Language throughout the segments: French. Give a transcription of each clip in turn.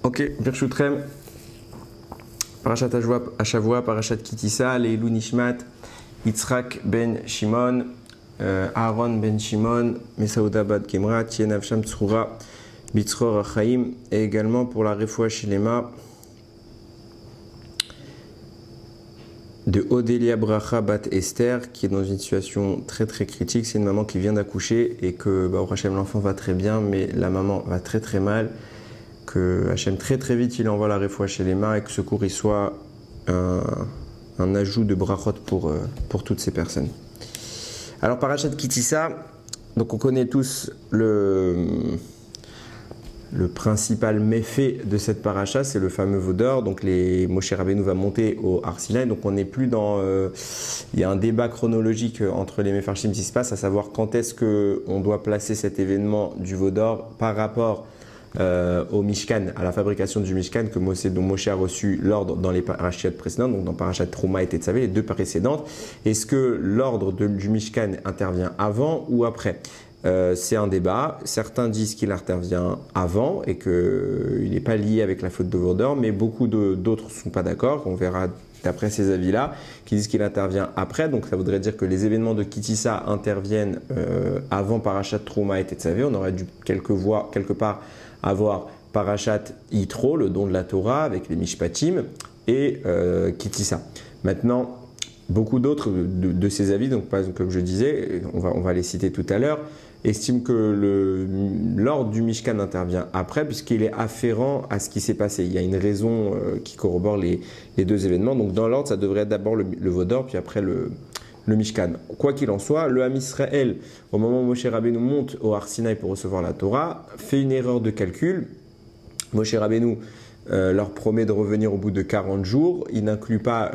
Ok, Birchutrem, Parashat Ashavua, Parashat Kitissa, Leilou Nishmat, Yitzhak ben Shimon, Aaron ben Shimon, Mesaouda Bad Kemra, Tienav Sham Tzroura, Bitzror Achaim, et également pour la Refoua Shilema de Odélia Bracha Bat Esther, qui est dans une situation très critique. C'est une maman qui vient d'accoucher et que au Hachem, l'enfant va très bien, mais la maman va très mal. Que Hachem très vite il envoie la Refoua Shilema et que ce cours il soit un ajout de brachot pour toutes ces personnes. Alors Parashat Kitissa, donc on connaît tous le principal méfait de cette paracha, c'est le fameux veau d'or. Donc Moshe Rabbeinu va monter au Har Sinaï. Donc on n'est plus dans... il y a un débat chronologique entre les Mefarshim qui se passe, à savoir quand est-ce qu'on doit placer cet événement du veau d'or par rapport au Mishkan, à la fabrication du Mishkan dont Moshe a reçu l'ordre dans les parachiotes précédentes, donc dans Parashat Trouma et Tetzavé, les deux précédentes. Est-ce que l'ordre du Mishkan intervient avant ou après? C'est un débat. Certains disent qu'il intervient avant et qu'il n'est pas lié avec la faute de veau d'or, mais beaucoup d'autres ne sont pas d'accord. On verra d'après ces avis-là, qui disent qu'il intervient après. Donc ça voudrait dire que les événements de Kitissa interviennent avant Parashat Trouma et Tetzavé. On aurait dû quelque part avoir Parashat Yitro, le don de la Torah, avec les Mishpatim, et Kitissa. Maintenant, beaucoup d'autres de ces avis, donc comme je disais, on va les citer tout à l'heure, estiment que l'ordre du Mishkan intervient après, puisqu'il est afférent à ce qui s'est passé. Il y a une raison qui corrobore les deux événements. Donc dans l'ordre, ça devrait être d'abord le veau d'or, puis après le Mishkan. Quoi qu'il en soit, le Ham Israël, au moment où Moshe Rabbeinu monte au Har Sinaï pour recevoir la Torah, fait une erreur de calcul. Moshe Rabbeinu leur promet de revenir au bout de 40 jours. Il n'inclut pas,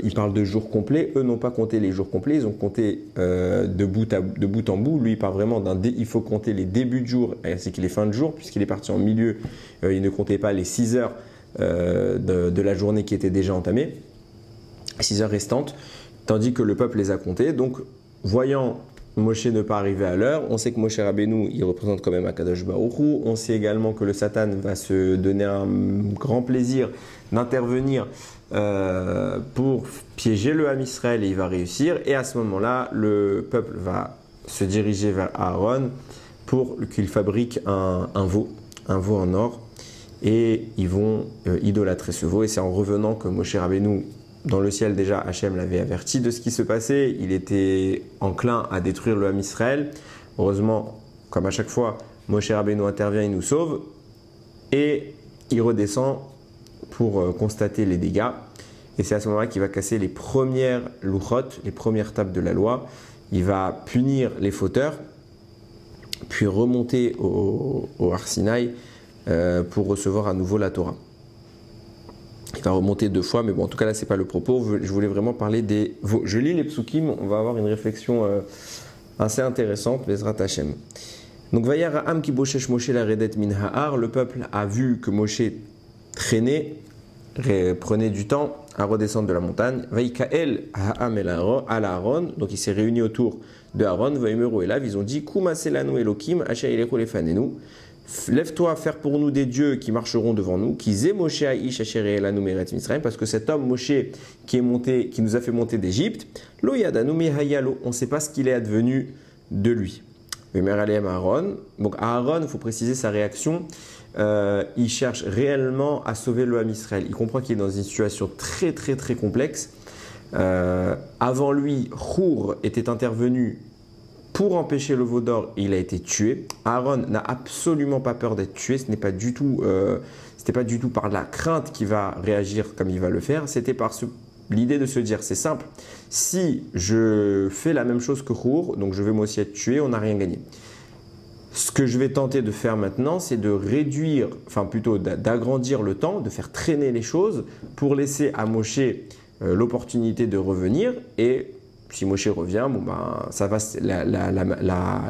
il parle de jours complets. Eux n'ont pas compté les jours complets, ils ont compté de bout en bout. Lui, il parle vraiment il faut compter les débuts de jour ainsi que les fins de jour, puisqu'il est parti en milieu. Il ne comptait pas les 6 heures de la journée qui étaient déjà entamées, 6 heures restantes, tandis que le peuple les a comptées. Donc, voyant Moshe ne pas arriver à l'heure, on sait que Moshe Rabbeinu, il représente quand même Akadosh Baruch Hu. On sait également que le Satan va se donner un grand plaisir d'intervenir pour piéger le Ham Israël et il va réussir. Et à ce moment-là, le peuple va se diriger vers Aaron pour qu'il fabrique un veau en or. Et ils vont idolâtrer ce veau. Et c'est en revenant que Moshe Rabbeinu, dans le ciel, déjà, Hachem l'avait averti de ce qui se passait. Il était enclin à détruire le Ham Israël. Heureusement, comme à chaque fois, Moshe Rabbeinu intervient, il nous sauve. Et il redescend pour constater les dégâts. Et c'est à ce moment-là qu'il va casser les premières louchot, les premières tables de la loi. Il va punir les fauteurs, puis remonter au Har Sinaï pour recevoir à nouveau la Torah. Il va remonter 2 fois, mais bon, en tout cas là, c'est pas le propos. Je voulais vraiment parler des veaux. Je lis les psukim, on va avoir une réflexion assez intéressante, Bezrat Hashem. Donc, Vayar Ha'am ki boshesh Moshe la redet min ha'ar, le peuple a vu que Moshe traînait, prenait du temps à redescendre de la montagne. Vaïkael Ha'am el Aaron, donc il s'est réuni autour de Aaron, Vaïmeru elav, ils ont dit Kuma selanu Elokim, Asher ilechu lefanenu. Lève-toi à faire pour nous des dieux qui marcheront devant nous, qui zé Moshe Aish Asher elanu meretz Mitzrayim, parce que cet homme Moshe qui nous a fait monter d'Égypte, lo yadanu mehayalo, on ne sait pas ce qu'il est advenu de lui. Aaron, donc Aaron, il faut préciser sa réaction, il cherche réellement à sauver le Ham Israël. Il comprend qu'il est dans une situation très complexe. Avant lui, Hur était intervenu pour empêcher le veau d'or, il a été tué. Aaron n'a absolument pas peur d'être tué. Ce n'est pas du tout, c'était pas du tout par la crainte qu'il va réagir comme il va le faire. C'était par l'idée de se dire, c'est simple, si je fais la même chose que Hur, donc je vais moi aussi être tué, on n'a rien gagné. Ce que je vais tenter de faire maintenant, c'est de réduire, enfin plutôt d'agrandir le temps, de faire traîner les choses pour laisser à Moshe l'opportunité de revenir. Et si Moshe revient, bon ben, ça va,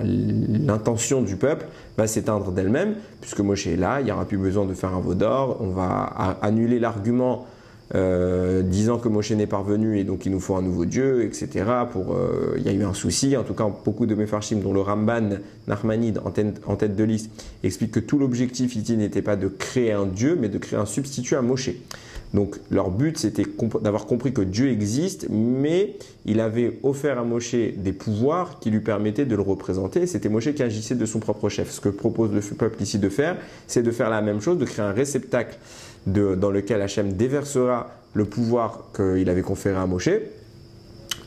l'intention du peuple va s'éteindre d'elle-même, puisque Moshe est là, il n'y aura plus besoin de faire un veau d'or, on va annuler l'argument disant que Moshe n'est pas revenu et donc il nous faut un nouveau Dieu, etc. Il y a eu un souci. En tout cas, beaucoup de Mefarshim, dont le Ramban Nachmanide en tête de liste, explique que tout l'objectif ici n'était pas de créer un Dieu, mais de créer un substitut à Moshe. Donc leur but, c'était d'avoir compris que Dieu existe, mais il avait offert à Moshe des pouvoirs qui lui permettaient de le représenter. C'était Moshe qui agissait de son propre chef. Ce que propose le peuple ici de faire, c'est de faire la même chose, de créer un réceptacle dans lequel Hachem déversera le pouvoir qu'il avait conféré à Moshe.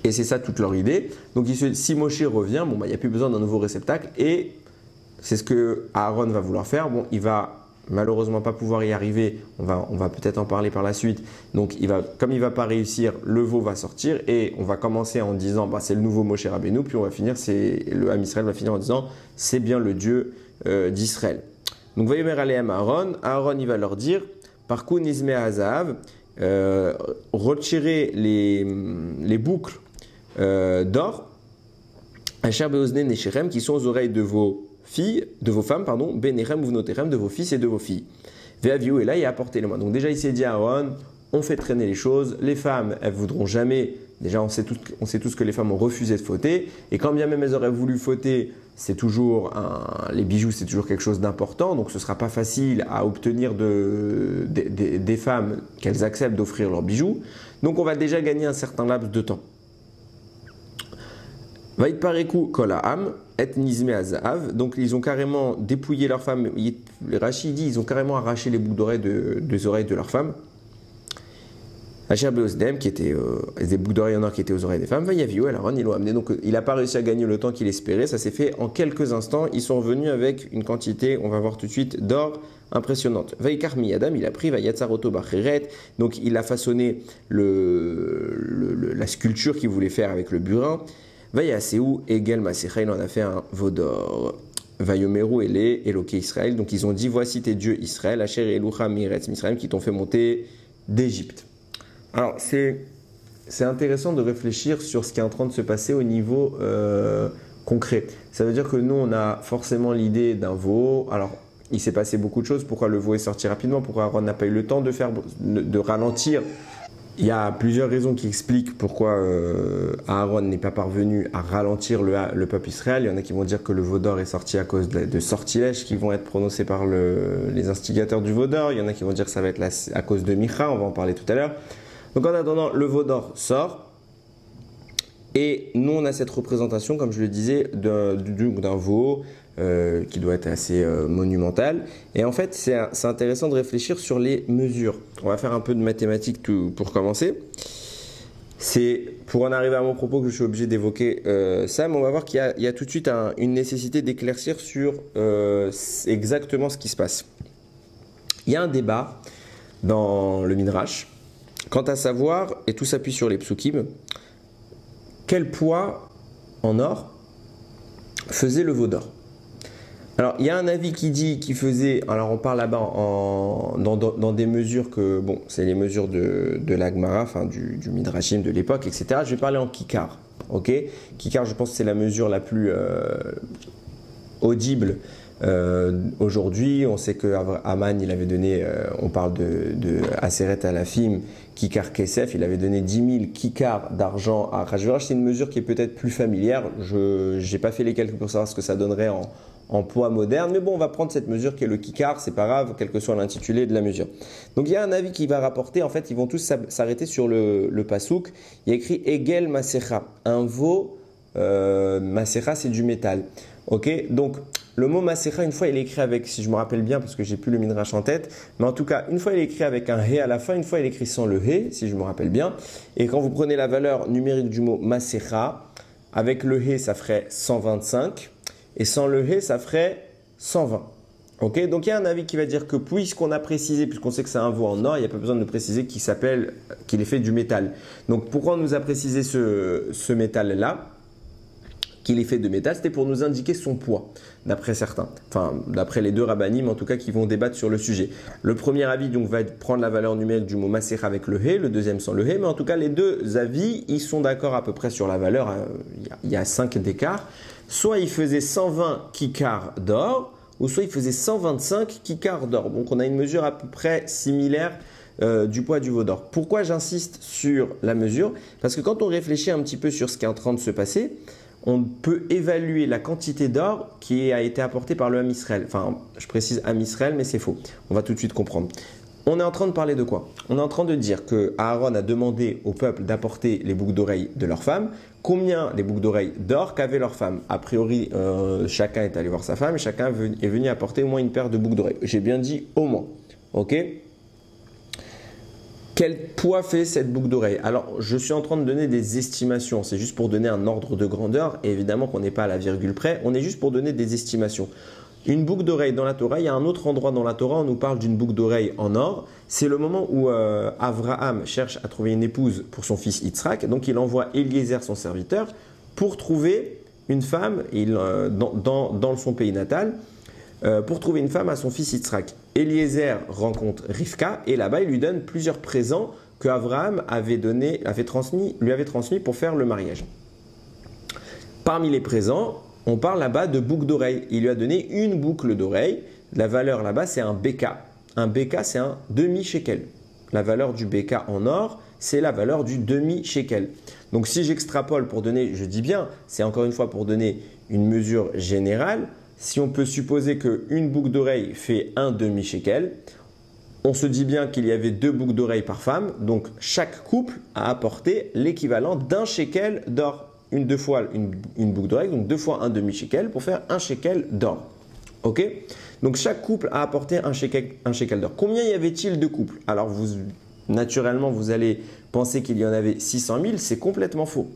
Et c'est ça toute leur idée. Donc si Moshe revient, il n'y a plus besoin d'un nouveau réceptacle. Et c'est ce que Aaron va vouloir faire. Bon, il va malheureusement pas pouvoir y arriver. On va peut-être en parler par la suite. Donc comme il ne va pas réussir, le veau va sortir. Et on va commencer en disant c'est le nouveau Moshe Rabbeinu. Puis on va finir, le Ham Israël va finir en disant c'est bien le Dieu d'Israël. Donc Vayomer Alehem Aaron. Aaron il va leur dire par contre, Nizme Hazav, retirer les boucles d'or, Asher Beozne Nesherem, qui sont aux oreilles de vos filles, de vos femmes, pardon, Benerem Uvnoterem, de vos fils et de vos filles. Ve'aviou, et là, il a apporté le moi. Donc déjà, il s'est dit à Aaron, on fait traîner les choses, les femmes, elles voudront jamais, déjà on sait tous que les femmes ont refusé de fauter, et quand bien même elles auraient voulu fauter, c'est toujours les bijoux, c'est toujours quelque chose d'important, donc ce ne sera pas facile à obtenir des femmes qu'elles acceptent d'offrir leurs bijoux. Donc on va déjà gagner un certain laps de temps. Vaïtpareku kolaham et nizme azav. Donc ils ont carrément dépouillé leurs femmes. Rachid dit ils ont carrément arraché les boucles d'oreilles des oreilles de leurs femmes. Asher Beozdem, qui étaient des boucles d'oreilles en or qui étaient aux oreilles des femmes, Vayaviou, Aaron, ils l'ont amené. Donc il n'a pas réussi à gagner le temps qu'il espérait. Ça s'est fait en quelques instants. Ils sont revenus avec une quantité, on va voir tout de suite, d'or impressionnante. Vaikar Miyadam, il a pris Vayatsaroto Bacheret. Donc il a façonné la sculpture qu'il voulait faire avec le burin. Vayaseu, Egel Masecha, il en a fait un veau d'or. Vayomeru Ele, Eloke Israël. Donc ils ont dit voici tes dieux Israël, Asher Elucha Miretz Misraël, qui t'ont fait monter d'Égypte. Alors, c'est intéressant de réfléchir sur ce qui est en train de se passer au niveau concret. Ça veut dire que nous, on a forcément l'idée d'un veau. Alors, il s'est passé beaucoup de choses. Pourquoi le veau est sorti rapidement? Pourquoi Aaron n'a pas eu le temps de ralentir? Il y a plusieurs raisons qui expliquent pourquoi Aaron n'est pas parvenu à ralentir le peuple Israël. Il y en a qui vont dire que le veau d'or est sorti à cause de sortilèges qui vont être prononcés par les instigateurs du veau d'or. Il y en a qui vont dire que ça va être à cause de Micha. On va en parler tout à l'heure. Donc en attendant, le veau d'or sort et nous on a cette représentation, comme je le disais, d'un veau qui doit être assez monumental. Et en fait, c'est intéressant de réfléchir sur les mesures. On va faire un peu de mathématiques pour commencer. C'est pour en arriver à mon propos que je suis obligé d'évoquer ça, mais on va voir qu'il y a tout de suite une nécessité d'éclaircir sur exactement ce qui se passe. Il y a un débat dans le Midrash. Quant à savoir, et tout s'appuie sur les psukim, quel poids en or faisait le veau d'or? Alors, il y a un avis qui dit qu'il faisait, alors on parle là-bas dans des mesures que, bon, c'est les mesures de la Gemara, enfin du Midrashim de l'époque, etc. Je vais parler en kikar, ok? Kikar, je pense que c'est la mesure la plus audible. Aujourd'hui, on sait que Aman, il avait donné, on parle de Aseret Alafim, Kikar Kesef, il avait donné 10 000 kikars d'argent à Achashverosh. C'est une mesure qui est peut-être plus familière. Je n'ai pas fait les calculs pour savoir ce que ça donnerait en poids moderne, mais bon, on va prendre cette mesure qui est le kikar, c'est pas grave, quel que soit l'intitulé de la mesure. Donc il y a un avis qui va rapporter, en fait, ils vont tous s'arrêter sur le pasouk. Il y a écrit Egel Masecha, un veau, Masecha c'est du métal. Ok, donc le mot Masecha, une fois il est écrit avec, si je me rappelle bien, parce que j'ai plus le midrash en tête, mais en tout cas, une fois il est écrit avec un He à la fin, une fois il est écrit sans le He, si je me rappelle bien. Et quand vous prenez la valeur numérique du mot Masecha, avec le He ça ferait 125, et sans le He ça ferait 120. Ok, donc il y a un avis qui va dire que puisqu'on a précisé, puisqu'on sait que c'est un veau en or, il n'y a pas besoin de préciser qu'il est fait du métal. Donc pourquoi on nous a précisé ce métal-là, qu'il est fait de métal? C'était pour nous indiquer son poids, d'après certains. Enfin, d'après les deux rabbanim, en tout cas, qui vont débattre sur le sujet. Le premier avis donc, va prendre la valeur numérique du mot Masecha avec le He, le deuxième sans le He, mais en tout cas, les deux avis, ils sont d'accord à peu près sur la valeur. Il y a 5 d'écart. Soit il faisait 120 kikars d'or, ou soit il faisait 125 kikars d'or. Donc on a une mesure à peu près similaire du poids du veau d'or. Pourquoi j'insiste sur la mesure? Parce que quand on réfléchit un petit peu sur ce qui est en train de se passer, on peut évaluer la quantité d'or qui a été apportée par le Ham Israël. Enfin, je précise Ham Israël, mais c'est faux. On va tout de suite comprendre. On est en train de parler de quoi? On est en train de dire que Aaron a demandé au peuple d'apporter les boucles d'oreilles de leurs femmes. Combien les boucles d'oreilles d'or qu'avaient leurs femmes? A priori, chacun est allé voir sa femme et chacun est venu apporter au moins une paire de boucles d'oreilles. J'ai bien dit au moins. Ok? Quel poids fait cette boucle d'oreille? Alors, je suis en train de donner des estimations. C'est juste pour donner un ordre de grandeur. Et évidemment qu'on n'est pas à la virgule près. On est juste pour donner des estimations. Une boucle d'oreille dans la Torah, il y a un autre endroit dans la Torah, on nous parle d'une boucle d'oreille en or. C'est le moment où Abraham cherche à trouver une épouse pour son fils Yitzhak. Donc il envoie Eliezer, son serviteur, pour trouver une femme dans son pays natal, pour trouver une femme à son fils Yitzhak. Eliezer rencontre Rivka et là-bas il lui donne plusieurs présents que Abraham lui avait transmis pour faire le mariage. Parmi les présents, on parle là-bas de boucle d'oreille. Il lui a donné une boucle d'oreille. La valeur là-bas, c'est un béka. Un béka, c'est un demi-shekel. La valeur du béka en or, c'est la valeur du demi-shekel. Donc si j'extrapole pour donner, je dis bien, c'est encore une fois pour donner une mesure générale. Si on peut supposer qu'une boucle d'oreille fait un demi-shekel, on se dit bien qu'il y avait 2 boucles d'oreille par femme. Donc chaque couple a apporté l'équivalent d'un shekel d'or. Deux fois une boucle d'oreille, donc 2 fois un demi-shekel pour faire un shekel d'or. Ok? Donc chaque couple a apporté un shekel d'or. Combien y avait-il de couples? Alors naturellement, vous allez penser qu'il y en avait 600 000, c'est complètement faux.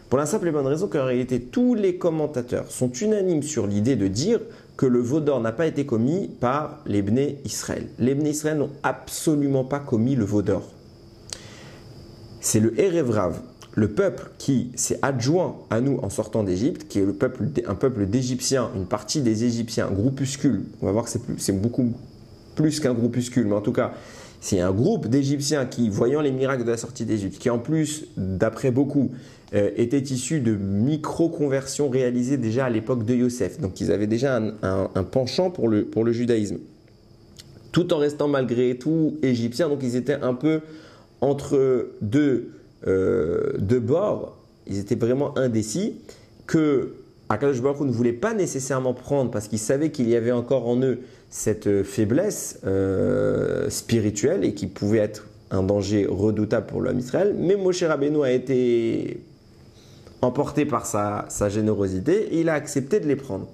Pour la simple et bonne raison qu'en réalité, tous les commentateurs sont unanimes sur l'idée de dire que le veau d'or n'a pas été commis par les Bnei Israël. Les Bnei Israël n'ont absolument pas commis le veau d'or. C'est le Erev Rav, le peuple qui s'est adjoint à nous en sortant d'Égypte, qui est un peuple d'Égyptiens, une partie des Égyptiens, un groupuscule, on va voir que c'est beaucoup plus qu'un groupuscule, mais en tout cas, c'est un groupe d'Égyptiens qui, voyant les miracles de la sortie d'Égypte, qui en plus, d'après beaucoup, étaient issus de micro-conversions réalisées déjà à l'époque de Yosef. Donc ils avaient déjà un penchant pour le judaïsme, tout en restant malgré tout égyptiens, donc ils étaient un peu entre deux bords, ils étaient vraiment indécis, que Akadosh Baruch Hu ne voulait pas nécessairement prendre parce qu'il savait qu'il y avait encore en eux cette faiblesse spirituelle et qui pouvait être un danger redoutable pour l'homme Israël. Mais Moshe Rabbeinu a été emporté par sa générosité et il a accepté de les prendre.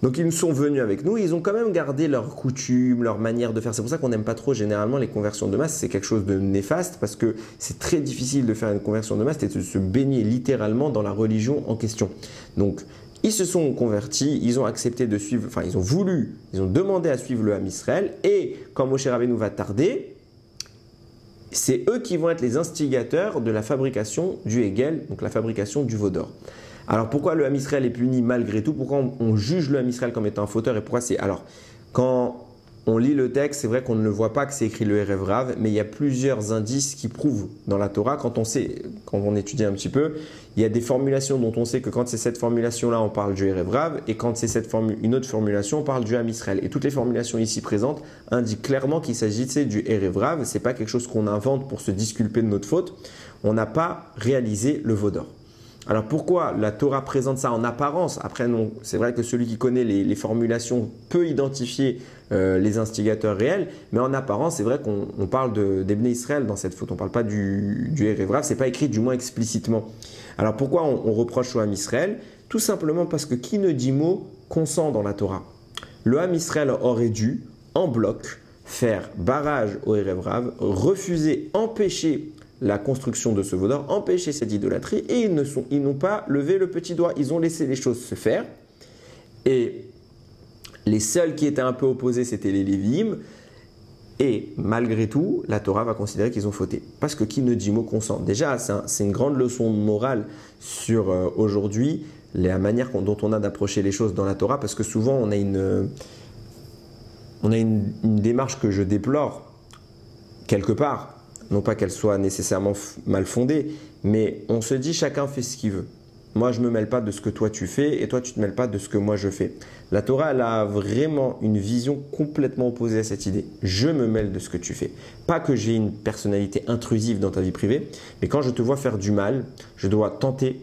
Donc ils sont venus avec nous, ils ont quand même gardé leurs coutumes, leur manière de faire. C'est pour ça qu'on n'aime pas trop généralement les conversions de masse, c'est quelque chose de néfaste parce que c'est très difficile de faire une conversion de masse et de se baigner littéralement dans la religion en question. Donc ils se sont convertis, ils ont accepté de suivre, enfin ils ont demandé à suivre le Ham Israël et quand Moshe Rabbeinu va tarder, c'est eux qui vont être les instigateurs de la fabrication du Hegel, donc la fabrication du veau d'or. Alors pourquoi le Ham Israël est puni malgré tout? Pourquoi on juge le Ham Israël comme étant un fauteur? Et pourquoi c'est... Alors, quand on lit le texte, c'est vrai qu'on ne le voit pas que c'est écrit le Erev Rav, mais il y a plusieurs indices qui prouvent dans la Torah, quand on étudie un petit peu, il y a des formulations dont on sait que quand c'est cette formulation-là, on parle du Erev Rav, et quand c'est une autre formulation, on parle du Ham Israël. Et toutes les formulations ici présentes indiquent clairement qu'il s'agissait du Erev Rav, ce n'est pas quelque chose qu'on invente pour se disculper de notre faute, on n'a pas réalisé le veau d'or. Alors pourquoi la Torah présente ça en apparence? Après, c'est vrai que celui qui connaît les formulations peut identifier les instigateurs réels, mais en apparence, c'est vrai qu'on parle des Bnei Israël dans cette faute. On ne parle pas du Erev Rav, ce n'est pas écrit du moins explicitement. Alors pourquoi on reproche au Ham Israël? Tout simplement parce que qui ne dit mot consent dans la Torah. Le Ham Israël aurait dû, en bloc, faire barrage au Erev Rav, refuser, empêcher la construction de ce veau d'or, empêcher cette idolâtrie, et ils n'ont pas levé le petit doigt, ils ont laissé les choses se faire, et les seuls qui étaient un peu opposés, c'était les Lévi'im, et malgré tout, la Torah va considérer qu'ils ont fauté, parce que qui ne dit mot consent. Déjà, c'est une grande leçon morale sur aujourd'hui, la manière dont on a d'approcher les choses dans la Torah, parce que souvent on a une démarche que je déplore, quelque part, non pas qu'elle soit nécessairement mal fondée, mais on se dit chacun fait ce qu'il veut. moi je ne me mêle pas de ce que toi tu fais et toi tu ne te mêles pas de ce que moi je fais. La Torah, elle a vraiment une vision complètement opposée à cette idée. Je me mêle de ce que tu fais. Pas que j'ai une personnalité intrusive dans ta vie privée, mais quand je te vois faire du mal, je dois tenter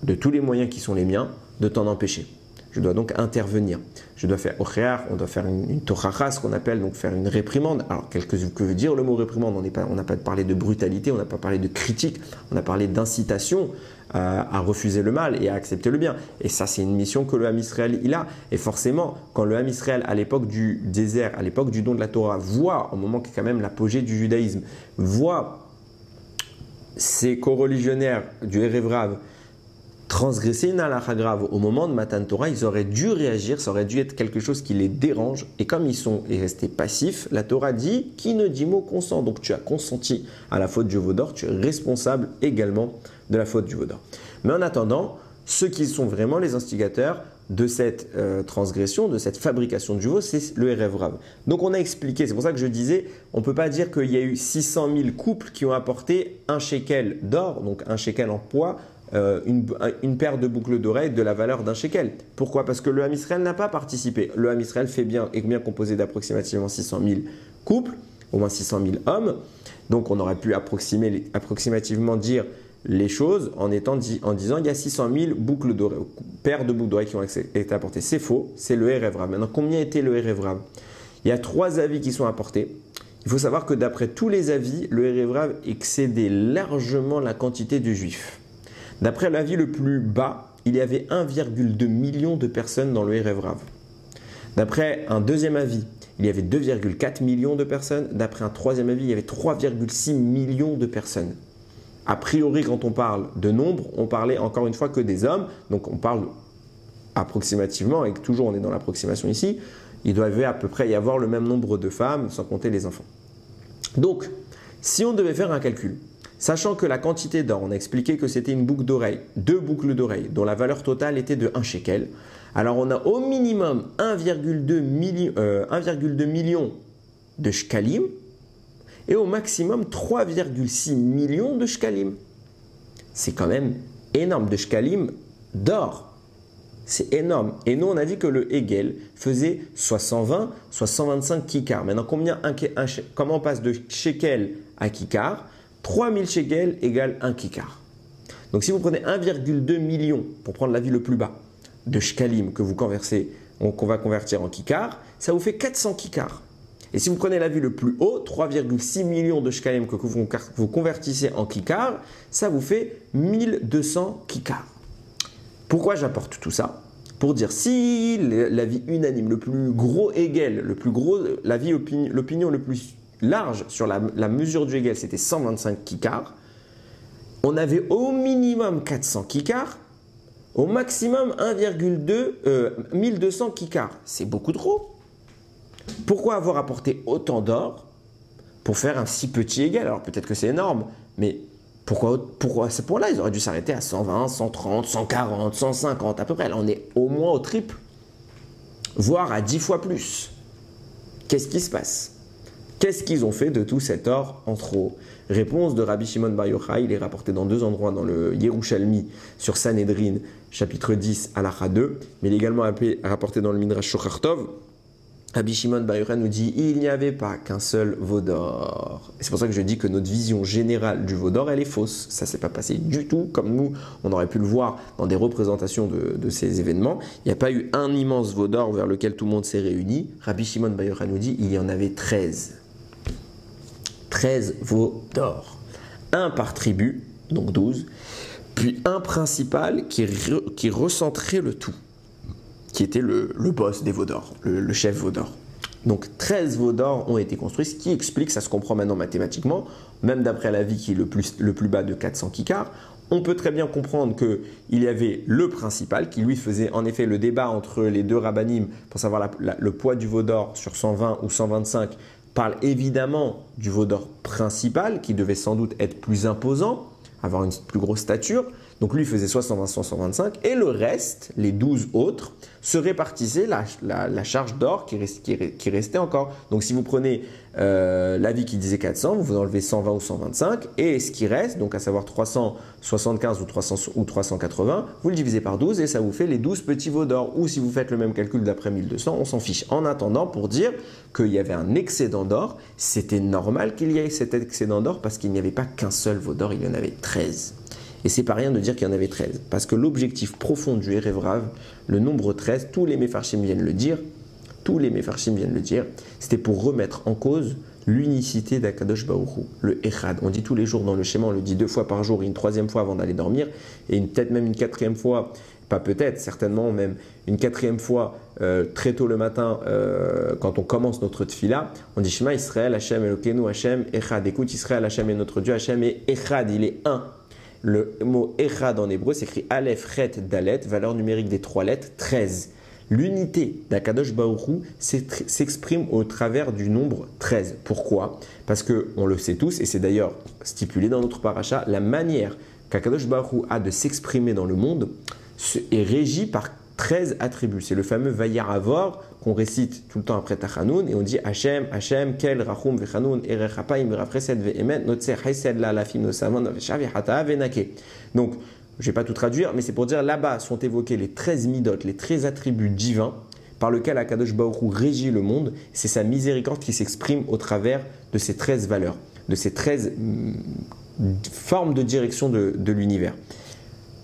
de tous les moyens qui sont les miens de t'en empêcher. Je dois donc intervenir. Je dois faire ochéar, on doit faire une tochacha, ce qu'on appelle donc faire une réprimande. Alors, que veut dire le mot réprimande? On n'a pas parlé de brutalité, on n'a pas parlé de critique, on a parlé d'incitation à refuser le mal et à accepter le bien. Et ça, c'est une mission que le Ham Israël il a. Et forcément, quand le Ham Israël, à l'époque du désert, à l'époque du don de la Torah, voit, au moment qui est quand même l'apogée du judaïsme, voit ses coreligionnaires du Erev Rav transgresser une halakha grave au moment de Matan Torah, ils auraient dû réagir, ça aurait dû être quelque chose qui les dérange. Et comme ils sont restés passifs, la Torah dit « Qui ne dit mot consent ». Donc tu as consenti à la faute du veau d'or, tu es responsable également de la faute du veau d'or. Mais en attendant, ceux qui sont vraiment les instigateurs de cette transgression, de cette fabrication du veau, c'est le Erev Rav. Donc on a expliqué, c'est pour ça que je disais, on ne peut pas dire qu'il y a eu 600 000 couples qui ont apporté un shekel d'or, donc un shekel en poids, une paire de boucles d'oreilles de la valeur d'un shekel. Pourquoi? Parce que le Ham Israël n'a pas participé. Le Ham Israël est bien composé d'approximativement 600 000 couples, au moins 600 000 hommes. Donc on aurait pu approximativement dire les choses en disant il y a 600 000 boucles d'oreilles, paires de boucles d'oreilles qui ont été apportées. C'est faux, c'est le Erev Rav. Maintenant, combien était le Erev Rav? Il y a 3 avis qui sont apportés. Il faut savoir que d'après tous les avis, le Erev Rav excédait largement la quantité de juifs. D'après l'avis le plus bas, il y avait 1,2 million de personnes dans le Erev Rav. D'après un deuxième avis, il y avait 2,4 millions de personnes. D'après un troisième avis, il y avait 3,6 millions de personnes. A priori, quand on parle de nombre, on parlait encore une fois que des hommes. Donc on parle approximativement, et toujours on est dans l'approximation ici, il doit à peu près y avoir le même nombre de femmes, sans compter les enfants. Donc, si on devait faire un calcul, sachant que la quantité d'or, on a expliqué que c'était une boucle d'oreille, 2 boucles d'oreille, dont la valeur totale était de 1 shekel. Alors on a au minimum 1,2 million de shkalim et au maximum 3,6 millions de shkalim. C'est quand même énorme de shkalim d'or. C'est énorme. Et nous, on a dit que le Hegel faisait soit 120, soit 125 kikars. Maintenant, comment on passe de shekel à kikar? 3000 shekels égale 1 kikar. Donc si vous prenez 1,2 million, pour prendre l'avis le plus bas, de shkalim que qu'on va convertir en kikar, ça vous fait 400 kikars. Et si vous prenez l'avis le plus haut, 3,6 millions de shkalim que vous convertissez en kikar, ça vous fait 1200 kikars. Pourquoi j'apporte tout ça? Pour dire si l'avis unanime, le plus gros Hegel, l'opinion le plus large sur la mesure du Hegel, c'était 125 kikars. On avait au minimum 400 kikars, au maximum 1200 kikars. C'est beaucoup trop. Pourquoi avoir apporté autant d'or pour faire un si petit Hegel? Alors peut-être que c'est énorme, mais pourquoi à ce point-là, ils auraient dû s'arrêter à 120, 130, 140, 150 à peu près. Là, on est au moins au triple, voire à 10 fois plus. Qu'est-ce qui se passe? Qu'est-ce qu'ils ont fait de tout cet or en trop? Réponse de Rabbi Shimon Bar Yochai, il est rapporté dans 2 endroits, dans le Yerushalmi sur Sanhedrin, chapitre 10, halakha 2, mais il est également rapporté dans le Midrash Shochar Tov. Rabbi Shimon Bar Yochai nous dit il n'y avait pas qu'un seul veau d'or. C'est pour ça que je dis que notre vision générale du veau d'or, elle est fausse. Ça ne s'est pas passé du tout comme nous, on aurait pu le voir dans des représentations de ces événements. Il n'y a pas eu un immense veau d'or vers lequel tout le monde s'est réuni. Rabbi Shimon Bar Yochai nous dit il y en avait 13. 13 veaux d'or. Un par tribu, donc 12, puis un principal qui recentrait le tout, qui était le boss des veaux d'or, le chef veau d'or. Donc 13 veaux d'or ont été construits, ce qui explique, ça se comprend maintenant mathématiquement, même d'après l'avis qui est le plus bas de 400 kikars, on peut très bien comprendre qu'il y avait le principal qui lui faisait en effet le débat entre les 2 rabbanim pour savoir le poids du veau d'or sur 120 ou 125, parle évidemment du veau d'or principal qui devait sans doute être plus imposant, avoir une plus grosse stature, Donc lui faisait soit 120, soit 125, et le reste, les 12 autres, se répartissaient la charge d'or qui restait encore. Donc si vous prenez l'avis qui disait 400, vous enlevez 120 ou 125, et ce qui reste, donc à savoir 375 ou 380, vous le divisez par 12 et ça vous fait les 12 petits veaux d'or. Ou si vous faites le même calcul d'après 1200, on s'en fiche. En attendant, pour dire qu'il y avait un excédent d'or, c'était normal qu'il y ait cet excédent d'or parce qu'il n'y avait pas qu'un seul veau d'or, il y en avait 13. Et c'est pas rien de dire qu'il y en avait 13, parce que l'objectif profond du Erev Rav, le nombre 13, tous les Mefarshim viennent le dire, c'était pour remettre en cause l'unicité d'Akadosh Baruch Hu, le Echad. On dit tous les jours dans le schéma, on le dit 2 fois par jour et une 3e fois avant d'aller dormir, et peut-être même une 4e fois, pas peut-être, certainement même une 4e fois très tôt le matin quand on commence notre tfila, on dit Shema Israël, Hashem Elokeinu, Hashem Echad. Écoute Israël, Hashem est notre Dieu, Hashem est Echad, il est un. Le mot Echad en hébreu s'écrit Aleph, Chet, Dalet, valeur numérique des 3 lettres, 13. L'unité d'Akadosh Baruch Hu s'exprime au travers du nombre 13. Pourquoi? Parce qu'on le sait tous, et c'est d'ailleurs stipulé dans notre paracha, la manière qu'Akadosh Baruch Hu a de s'exprimer dans le monde est régie par 13 attributs. C'est le fameux Vayaravor qu'on récite tout le temps après Tachanoun et on dit Hashem, Hashem, Kel, Rachum, Vechanoun, Erechapayim, Verafresed, Vehemet, Notser, Haised, La, Lafim, Nosamon, Veshav, Hata, Venake. Donc, je ne vais pas tout traduire, mais c'est pour dire là-bas sont évoqués les 13 midot, les 13 attributs divins par lesquels Akadosh Baruch Hu régit le monde. C'est sa miséricorde qui s'exprime au travers de ces 13 valeurs, de ces 13 formes de direction de l'univers.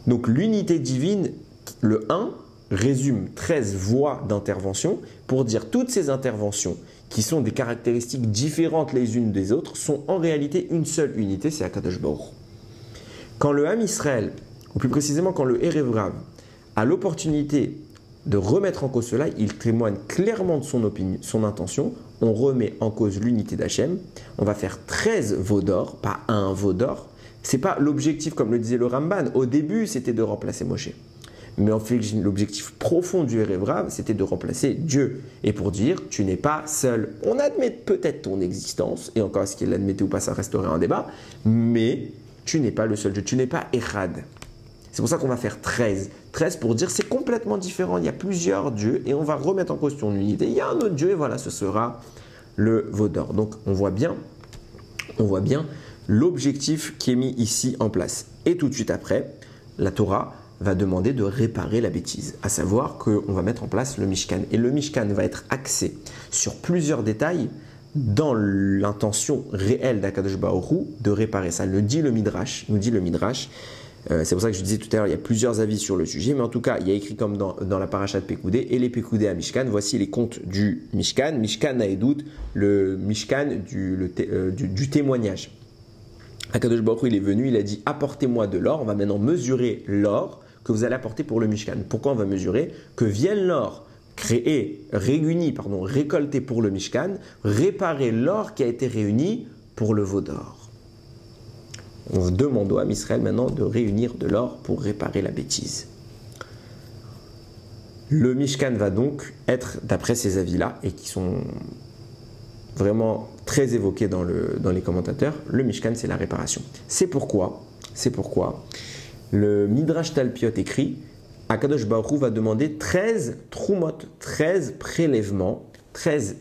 Donc, l'unité divine, le 1, résume 13 voies d'intervention pour dire toutes ces interventions qui sont des caractéristiques différentes les unes des autres sont en réalité une seule unité, c'est Akadosh Baruch Hu. Quand le Ham Israël, ou plus précisément quand le Erev Rav a l'opportunité de remettre en cause cela, il témoigne clairement de son opinion, son intention. On remet en cause l'unité d'Hachem. On va faire 13 veaux d'or, pas un veau d'or. Ce n'est pas l'objectif, comme le disait le Ramban. Au début, c'était de remplacer Moshe. Mais en fait, l'objectif profond du Erev Rav, c'était de remplacer Dieu. Et pour dire, tu n'es pas seul. On admet peut-être ton existence, et encore est-ce qu'il l'admettait ou pas, ça resterait un débat, mais tu n'es pas le seul Dieu, tu n'es pas Echad. C'est pour ça qu'on va faire 13. 13 pour dire c'est complètement différent, il y a plusieurs dieux, et on va remettre en cause ton unité. Il y a un autre Dieu, et voilà, ce sera le veau d'or. Donc on voit bien l'objectif qui est mis ici en place. Et tout de suite après, la Torah va demander de réparer la bêtise, à savoir qu'on va mettre en place le Mishkan. Et le Mishkan va être axé sur plusieurs détails dans l'intention réelle d'Akadosh Baruch Hu de réparer ça. Nous dit le Midrash. C'est pour ça que je disais tout à l'heure, il y a plusieurs avis sur le sujet, mais en tout cas, il y a écrit comme dans la paracha de Pekoudé, et les Pekoudé à Mishkan, voici les comptes du Mishkan. Mishkan Naedout, le Mishkan du témoignage. Akadosh Baruch Hu, il est venu, il a dit apportez-moi de l'or, on va maintenant mesurer l'or que vous allez apporter pour le Mishkan. Pourquoi on va mesurer? Que vienne l'or récolté pour le Mishkan, réparer l'or qui a été réuni pour le veau d'or. On demande au Ham Israël maintenant de réunir de l'or pour réparer la bêtise. Le Mishkan va donc être, d'après ces avis-là, et qui sont vraiment très évoqués dans les commentateurs, le Mishkan c'est la réparation. C'est pourquoi le Midrash Talpiot écrit Akadosh Baruch Hu va demander 13 trumot, 13 prélèvements, 13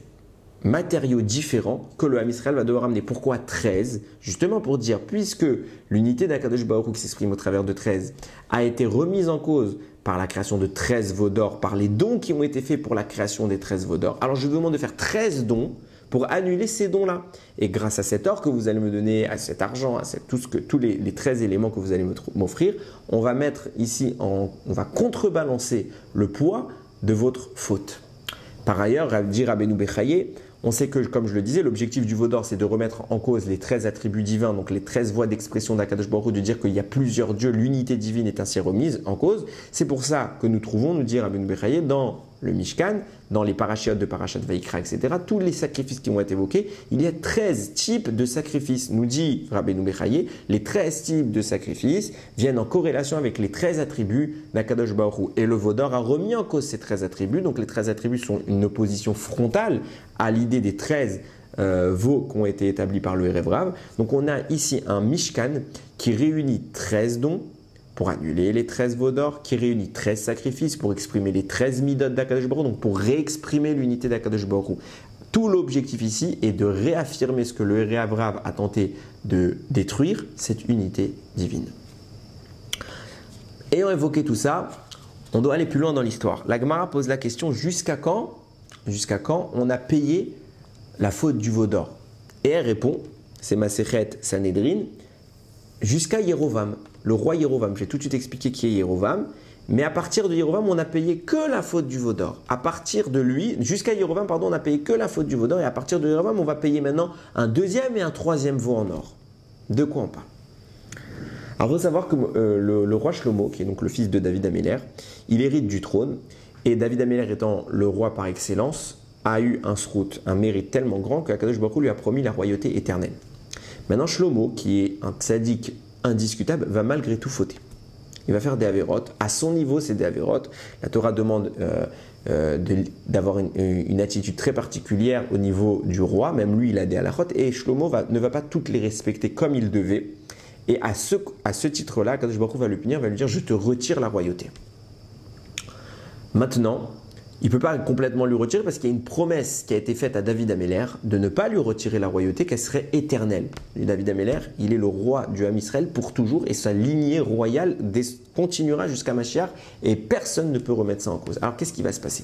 matériaux différents que le Ham Israël va devoir amener. Pourquoi 13? Justement pour dire, puisque l'unité d'Akadosh Baruch Hu qui s'exprime au travers de 13 a été remise en cause par la création de 13 veaux d'or, par les dons qui ont été faits pour la création des 13 veaux d'or, alors je vous demande de faire 13 dons pour annuler ces dons-là. Et grâce à cet or que vous allez me donner, à cet argent, à tous les 13 éléments que vous allez m'offrir, on va mettre ici, on va contrebalancer le poids de votre faute. Par ailleurs, dit Rabbeinu Bechaye, on sait que, comme je le disais, l'objectif du veau d'or, c'est de remettre en cause les 13 attributs divins, donc les 13 voies d'expression d'Akadosh Baruch Hu, de dire qu'il y a plusieurs dieux, l'unité divine est ainsi remise en cause. C'est pour ça que nous trouvons, nous dit Rabbeinu Bechaye, dans le Mishkan, dans les parachiotes de Parashat Vayikra, etc., tous les sacrifices qui vont être évoqués, il y a 13 types de sacrifices. Nous dit Rabbeinu Bechaye, les 13 types de sacrifices viennent en corrélation avec les 13 attributs d'Akadosh Baruch Hu. Et le veau d'or a remis en cause ces 13 attributs. Donc les 13 attributs sont une opposition frontale à l'idée des 13 veaux qui ont été établis par le Erev Rav. Donc on a ici un Mishkan qui réunit 13 dons, pour annuler les 13 veaux d'or, qui réunit 13 sacrifices pour exprimer les 13 midot d'Akadosh Baruch Hu, donc pour réexprimer l'unité d'Akadosh Baruch Hu. Tout l'objectif ici est de réaffirmer ce que le Réavrav a tenté de détruire, cette unité divine. Ayant évoqué tout ça, on doit aller plus loin dans l'histoire. La Gemara pose la question jusqu'à quand on a payé la faute du veau d'or? Et elle répond, c'est Masechet Sanhedrin, jusqu'à Yerovam, le roi Yerovam. J'ai tout de suite expliqué qui est Yerovam, mais à partir de Yerovam, on n'a payé que la faute du veau d'or. À partir de lui, jusqu'à Yerovam, pardon, on n'a payé que la faute du veau d'or, et à partir de Yerovam, on va payer maintenant un deuxième et un troisième veau en or. De quoi on parle? Alors, il faut savoir que le roi Shlomo, qui est donc le fils de David Améler, il hérite du trône, et David Améler étant le roi par excellence, a eu un srout, un mérite tellement grand qu'Akadosh Baruch Hu lui a promis la royauté éternelle. Maintenant, Shlomo, qui est un tzaddik indiscutable, va malgré tout fauter. Il va faire des avérotes. À son niveau, c'est des avérotes. La Torah demande d'avoir une attitude très particulière au niveau du roi. Même lui, il a des halachot. Et Shlomo ne va pas toutes les respecter comme il devait. Et à ce titre-là, Akadosh Baruch Hu va le punir, va lui dire « Je te retire la royauté ». Maintenant, il ne peut pas complètement lui retirer parce qu'il y a une promesse qui a été faite à David Améler de ne pas lui retirer la royauté, qu'elle serait éternelle. Et David Améler, il est le roi du Ham Israël pour toujours et sa lignée royale continuera jusqu'à Mashiach et personne ne peut remettre ça en cause. Alors qu'est-ce qui va se passer?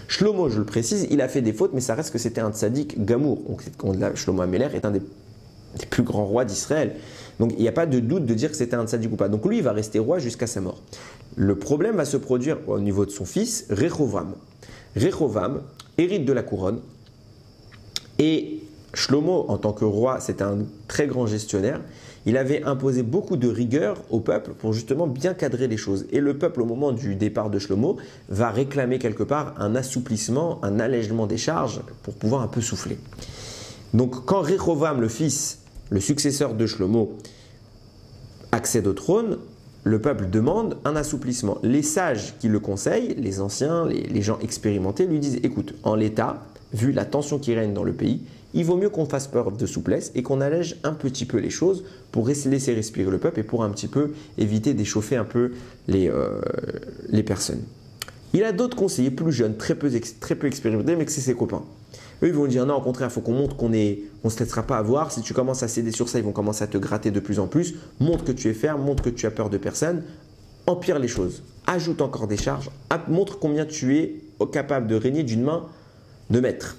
Shlomo, je le précise, il a fait des fautes, mais ça reste que c'était un tzaddik gamour. Donc, Shlomo Améler est un des plus grands rois d'Israël. Donc il n'y a pas de doute de dire que c'était un tzaddik ou pas. Donc lui, il va rester roi jusqu'à sa mort. Le problème va se produire au niveau de son fils, Rehovam. Rehovam hérite de la couronne et Shlomo, en tant que roi, c'était un très grand gestionnaire. Il avait imposé beaucoup de rigueur au peuple pour justement bien cadrer les choses. Et le peuple, au moment du départ de Shlomo, va réclamer quelque part un assouplissement, un allègement des charges pour pouvoir un peu souffler. Donc quand Rehovam, le fils, le successeur de Shlomo, accède au trône, le peuple demande un assouplissement. Les sages qui le conseillent, les anciens, les gens expérimentés, lui disent « Écoute, en l'état, vu la tension qui règne dans le pays, il vaut mieux qu'on fasse preuve de souplesse et qu'on allège un petit peu les choses pour laisser respirer le peuple et pour un petit peu éviter d'échauffer un peu les personnes. » Il a d'autres conseillers plus jeunes, très peu expérimentés, mais que c'est ses copains. Eux, ils vont dire non, au contraire, il faut qu'on montre qu'on ne se laissera pas avoir. Si tu commences à céder sur ça, ils vont commencer à te gratter de plus en plus. Montre que tu es ferme, montre que tu as peur de personne. Empire les choses. Ajoute encore des charges. Montre combien tu es capable de régner d'une main de maître.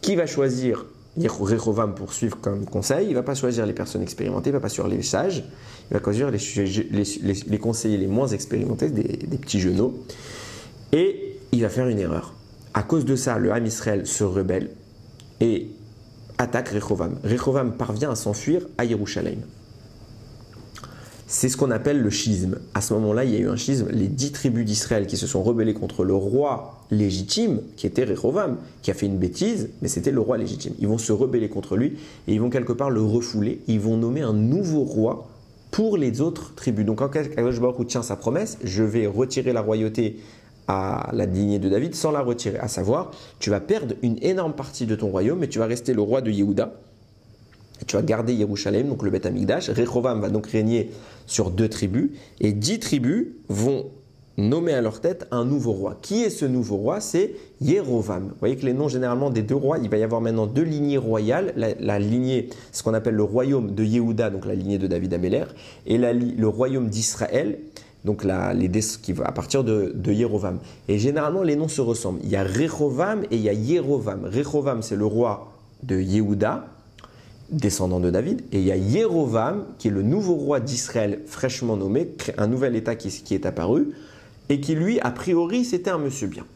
Qui va choisir Rehovam pour suivre comme conseil? Il ne va pas choisir les personnes expérimentées, il ne va pas choisir les sages. Il va choisir les conseillers les moins expérimentés, des petits genoux. Et il va faire une erreur. À cause de ça, le Ham Israël se rebelle et attaque Rehovam. Rehovam parvient à s'enfuir à Yerushalayim. C'est ce qu'on appelle le schisme. À ce moment-là, il y a eu un schisme. Les 10 tribus d'Israël qui se sont rebellées contre le roi légitime, qui était Rehovam, qui a fait une bêtise, mais c'était le roi légitime. Ils vont se rebeller contre lui et ils vont quelque part le refouler. Ils vont nommer un nouveau roi pour les autres tribus. Donc, quand Akadosh Baruch Hu tient sa promesse, je vais retirer la royauté à la lignée de David sans la retirer. À savoir, tu vas perdre une énorme partie de ton royaume, mais tu vas rester le roi de Yehuda. Et tu vas garder Yerushalayim, donc le Beth Amikdash. Rehovam va donc régner sur 2 tribus. Et 10 tribus vont nommer à leur tête un nouveau roi. Qui est ce nouveau roi? C'est Yerovam. Vous voyez que les noms généralement des 2 rois, il va y avoir maintenant 2 lignées royales. La lignée, ce qu'on appelle le royaume de Yehuda, donc la lignée de David Améler, et le royaume d'Israël, donc qui va à partir de Yerovam. Et généralement, les noms se ressemblent. Il y a Rehovam et il y a Yerovam. Rehovam, c'est le roi de Yehuda, descendant de David. Et il y a Yerovam, qui est le nouveau roi d'Israël fraîchement nommé, un nouvel état qui est apparu, et qui lui, a priori, c'était un monsieur bien.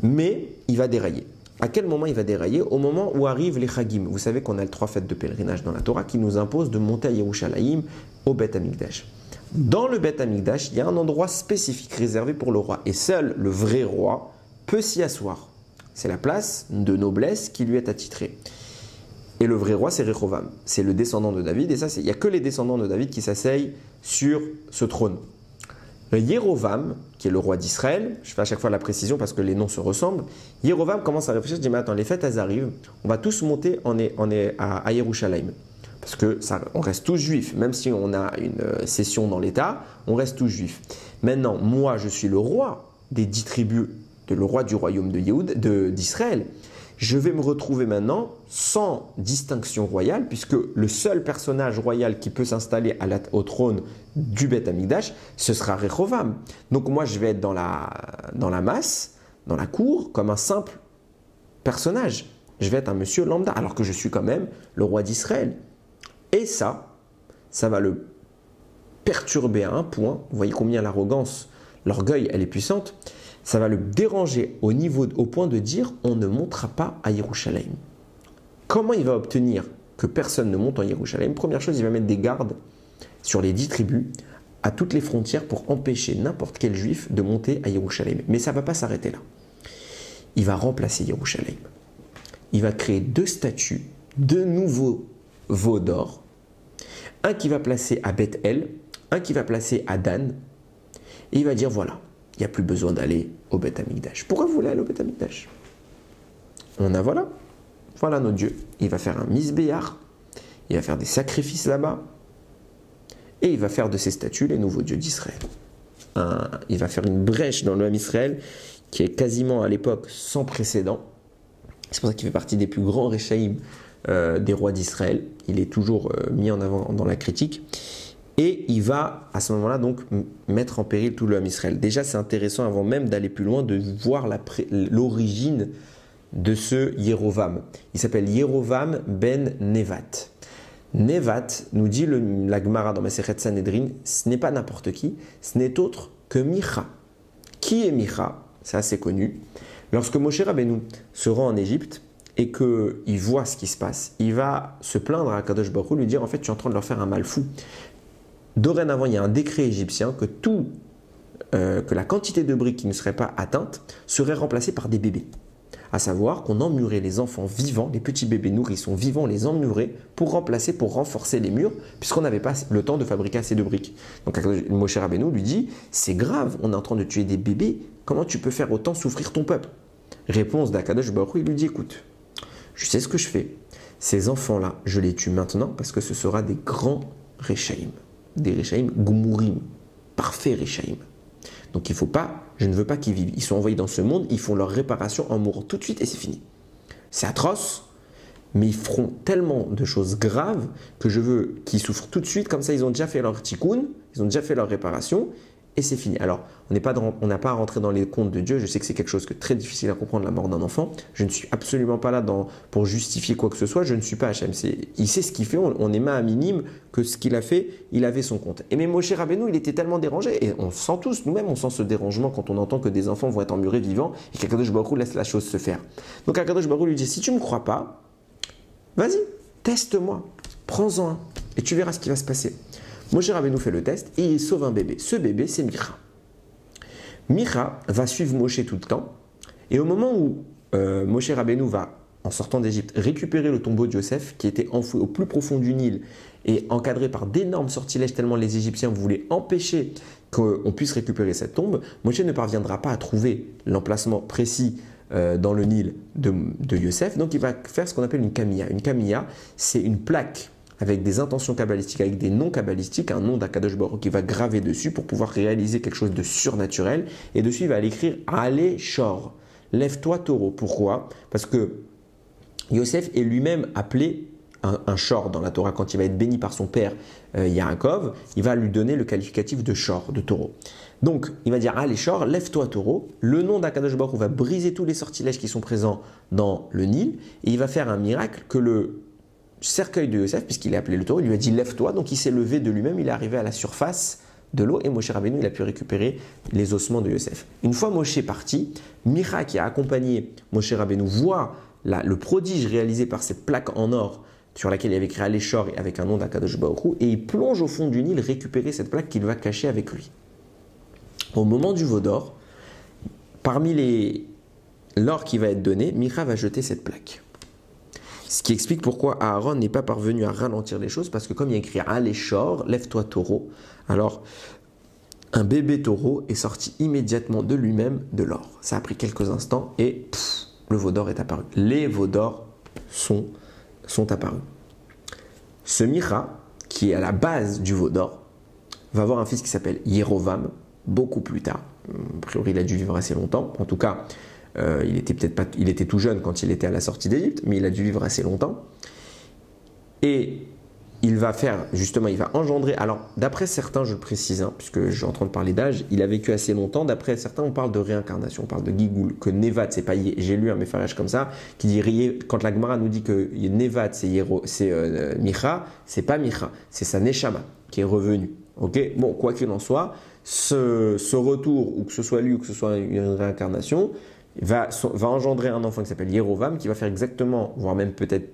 Mais il va dérailler. À quel moment il va dérailler? Au moment où arrivent les Chagim. Vous savez qu'on a 3 fêtes de pèlerinage dans la Torah qui nous imposent de monter à Yerushalayim, au Beth Amikdash. Dans le Beth Amikdash, il y a un endroit spécifique réservé pour le roi. Et seul le vrai roi peut s'y asseoir. C'est la place de noblesse qui lui est attitrée. Et le vrai roi, c'est Rehovam. C'est le descendant de David. Et ça, il n'y a que les descendants de David qui s'asseyent sur ce trône. Yerovam, qui est le roi d'Israël, je fais à chaque fois la précision parce que les noms se ressemblent. Yerovam commence à réfléchir, il dit mais attends, les fêtes elles arrivent, on va tous monter à Yerushalayim. Parce que on reste tous juifs, même si on a une cession dans l'État, on reste tous juifs. Maintenant, moi, je suis le roi des 10 tribus, le roi du royaume d'Israël. Je vais me retrouver maintenant sans distinction royale, puisque le seul personnage royal qui peut s'installer au trône du Beth Amikdash, ce sera Rehovam. Donc moi, je vais être dans la masse, dans la cour, comme un simple personnage. Je vais être un monsieur lambda, alors que je suis quand même le roi d'Israël. Et ça va le perturber à un point. Vous voyez combien l'arrogance, l'orgueil, elle est puissante. Ça va le déranger au point de dire on ne montera pas à Yerushalayim. Comment il va obtenir que personne ne monte en Yerushalayim? Première chose, il va mettre des gardes sur les 10 tribus à toutes les frontières pour empêcher n'importe quel juif de monter à Yerushalayim. Mais ça ne va pas s'arrêter là. Il va remplacer Yerushalayim. Il va créer 2 statues, 2 nouveaux veaux d'or. Un qui va placer à Beth-El, un qui va placer à Dan. Et il va dire voilà. Il n'y a plus besoin d'aller au Beth Amikdash. Pourquoi vous voulez aller au Beth Amikdash? Voilà notre Dieu. Il va faire un misbéar, il va faire des sacrifices là-bas, et il va faire de ces statues les nouveaux dieux d'Israël. Il va faire une brèche dans le Ham Israël qui est quasiment à l'époque sans précédent. C'est pour ça qu'il fait partie des plus grands réchaïm des rois d'Israël. Il est toujours mis en avant dans la critique. Et il va, à ce moment-là, donc, mettre en péril tout le Ham Israël. Déjà, c'est intéressant, avant même d'aller plus loin, de voir l'origine de ce Yerovam. Il s'appelle Yerovam ben Nevat. Nevat, nous dit la Gemara dans Masechet Sanhedrin, ce n'est pas n'importe qui, ce n'est autre que Micha. Qui est Micha? C'est assez connu. Lorsque Moshe Rabbeinu se rend en Égypte et qu'il voit ce qui se passe, il va se plaindre à Kadosh Baruch Hu, lui dire en fait tu es en train de leur faire un mal fou. Dorénavant, il y a un décret égyptien que la quantité de briques qui ne serait pas atteinte serait remplacée par des bébés. À savoir qu'on emmurait les enfants vivants, les petits bébés nourrissons vivants, on les emmurait pour renforcer les murs, puisqu'on n'avait pas le temps de fabriquer assez de briques. Donc Moshe Rabbeinu lui dit, c'est grave, on est en train de tuer des bébés, comment tu peux faire autant souffrir ton peuple? Réponse d'Akadosh Baruch Hu, il lui dit, écoute, je sais ce que je fais, ces enfants-là, je les tue maintenant parce que ce sera des grands Réchaïm. Des Réchaïm Gumurim, parfaits Réchaïm. Donc je ne veux pas qu'ils vivent. Ils sont envoyés dans ce monde, ils font leur réparation en mourant tout de suite et c'est fini. C'est atroce, mais ils feront tellement de choses graves que je veux qu'ils souffrent tout de suite, comme ça ils ont déjà fait leur tikkun, ils ont déjà fait leur réparation et c'est fini. Alors, on n'a pas à rentrer dans les comptes de Dieu, je sais que c'est quelque chose que très difficile à comprendre, la mort d'un enfant. Je ne suis absolument pas là pour justifier quoi que ce soit, je ne suis pas Hachem. Il sait ce qu'il fait, on est main à minime que ce qu'il a fait, il avait son compte. Et mais Moshe Rabbeinu, il était tellement dérangé, et on sent tous, nous-mêmes, on sent ce dérangement quand on entend que des enfants vont être emmurés vivants et qu'Akadosh Baruch Hu laisse la chose se faire. Donc Akadosh Baruch Hu lui dit, si tu ne me crois pas, vas-y, teste-moi, prends-en un, et tu verras ce qui va se passer. Moshe Rabbeinu fait le test et il sauve un bébé. Ce bébé, c'est Micha. Micha va suivre Moshe tout le temps. Et au moment où Moshe Rabbeinu va, en sortant d'Égypte, récupérer le tombeau de Yosef, qui était enfoui au plus profond du Nil et encadré par d'énormes sortilèges, tellement les Égyptiens voulaient empêcher qu'on puisse récupérer cette tombe, Moshe ne parviendra pas à trouver l'emplacement précis dans le Nil de Yosef. Donc il va faire ce qu'on appelle une camilla. Une camilla, c'est une plaque avec des intentions kabbalistiques, avec des noms kabbalistiques, un nom d'Akadosh Baruch Hu qui va graver dessus pour pouvoir réaliser quelque chose de surnaturel. Et dessus, il va aller écrire « Allez, Shor », lève-toi, taureau. Pourquoi? Parce que Yosef est lui-même appelé un Shor dans la Torah. Quand il va être béni par son père Yaakov, il va lui donner le qualificatif de Shor, de taureau. Donc, il va dire « Allez, Shor, lève-toi, taureau ». Le nom d'Akadosh Baruch Hu va briser tous les sortilèges qui sont présents dans le Nil et il va faire un miracle que le cercueil de Yosef, puisqu'il est appelé le taureau, il lui a dit lève-toi, donc il s'est levé de lui-même, il est arrivé à la surface de l'eau et Moshe Rabbeinu, il a pu récupérer les ossements de Yosef. Une fois Moshe parti, Micha qui a accompagné Moshe Rabbeinu voit le prodige réalisé par cette plaque en or sur laquelle il avait écrit Aléchor avec un nom d'Akadosh Baruch Hu et il plonge au fond du Nil récupérer cette plaque qu'il va cacher avec lui. Au moment du veau d'or, parmi l'or qui va être donné, Micha va jeter cette plaque. Ce qui explique pourquoi Aaron n'est pas parvenu à ralentir les choses, parce que comme il y a écrit « Aléchor, lève-toi taureau », alors un bébé taureau est sorti immédiatement de lui-même de l'or. Ça a pris quelques instants et le veau d'or est apparu. Les veaux d'or sont apparus. Ce Micha, qui est à la base du veau d'or, va avoir un fils qui s'appelle Yerovam, beaucoup plus tard. A priori, il a dû vivre assez longtemps. En tout cas, il était peut-être pas, il était tout jeune quand il était à la sortie d'Égypte, mais il a dû vivre assez longtemps. Et il va faire, justement, il va engendrer. Alors, d'après certains, je le précise, hein, puisque je suis en train de parler d'âge, il a vécu assez longtemps. D'après certains, on parle de réincarnation, on parle de Gigoul, que Nevat, c'est pas. J'ai lu un méfarage comme ça, qui dit quand la Gemara nous dit que Nevat, c'est Micha, c'est pas Micha, c'est sa Neshama qui est revenue. Ok, bon, quoi qu'il en soit, ce retour, ou que ce soit lui ou que ce soit une réincarnation, va engendrer un enfant qui s'appelle Yerovam, qui va faire exactement, voire même peut-être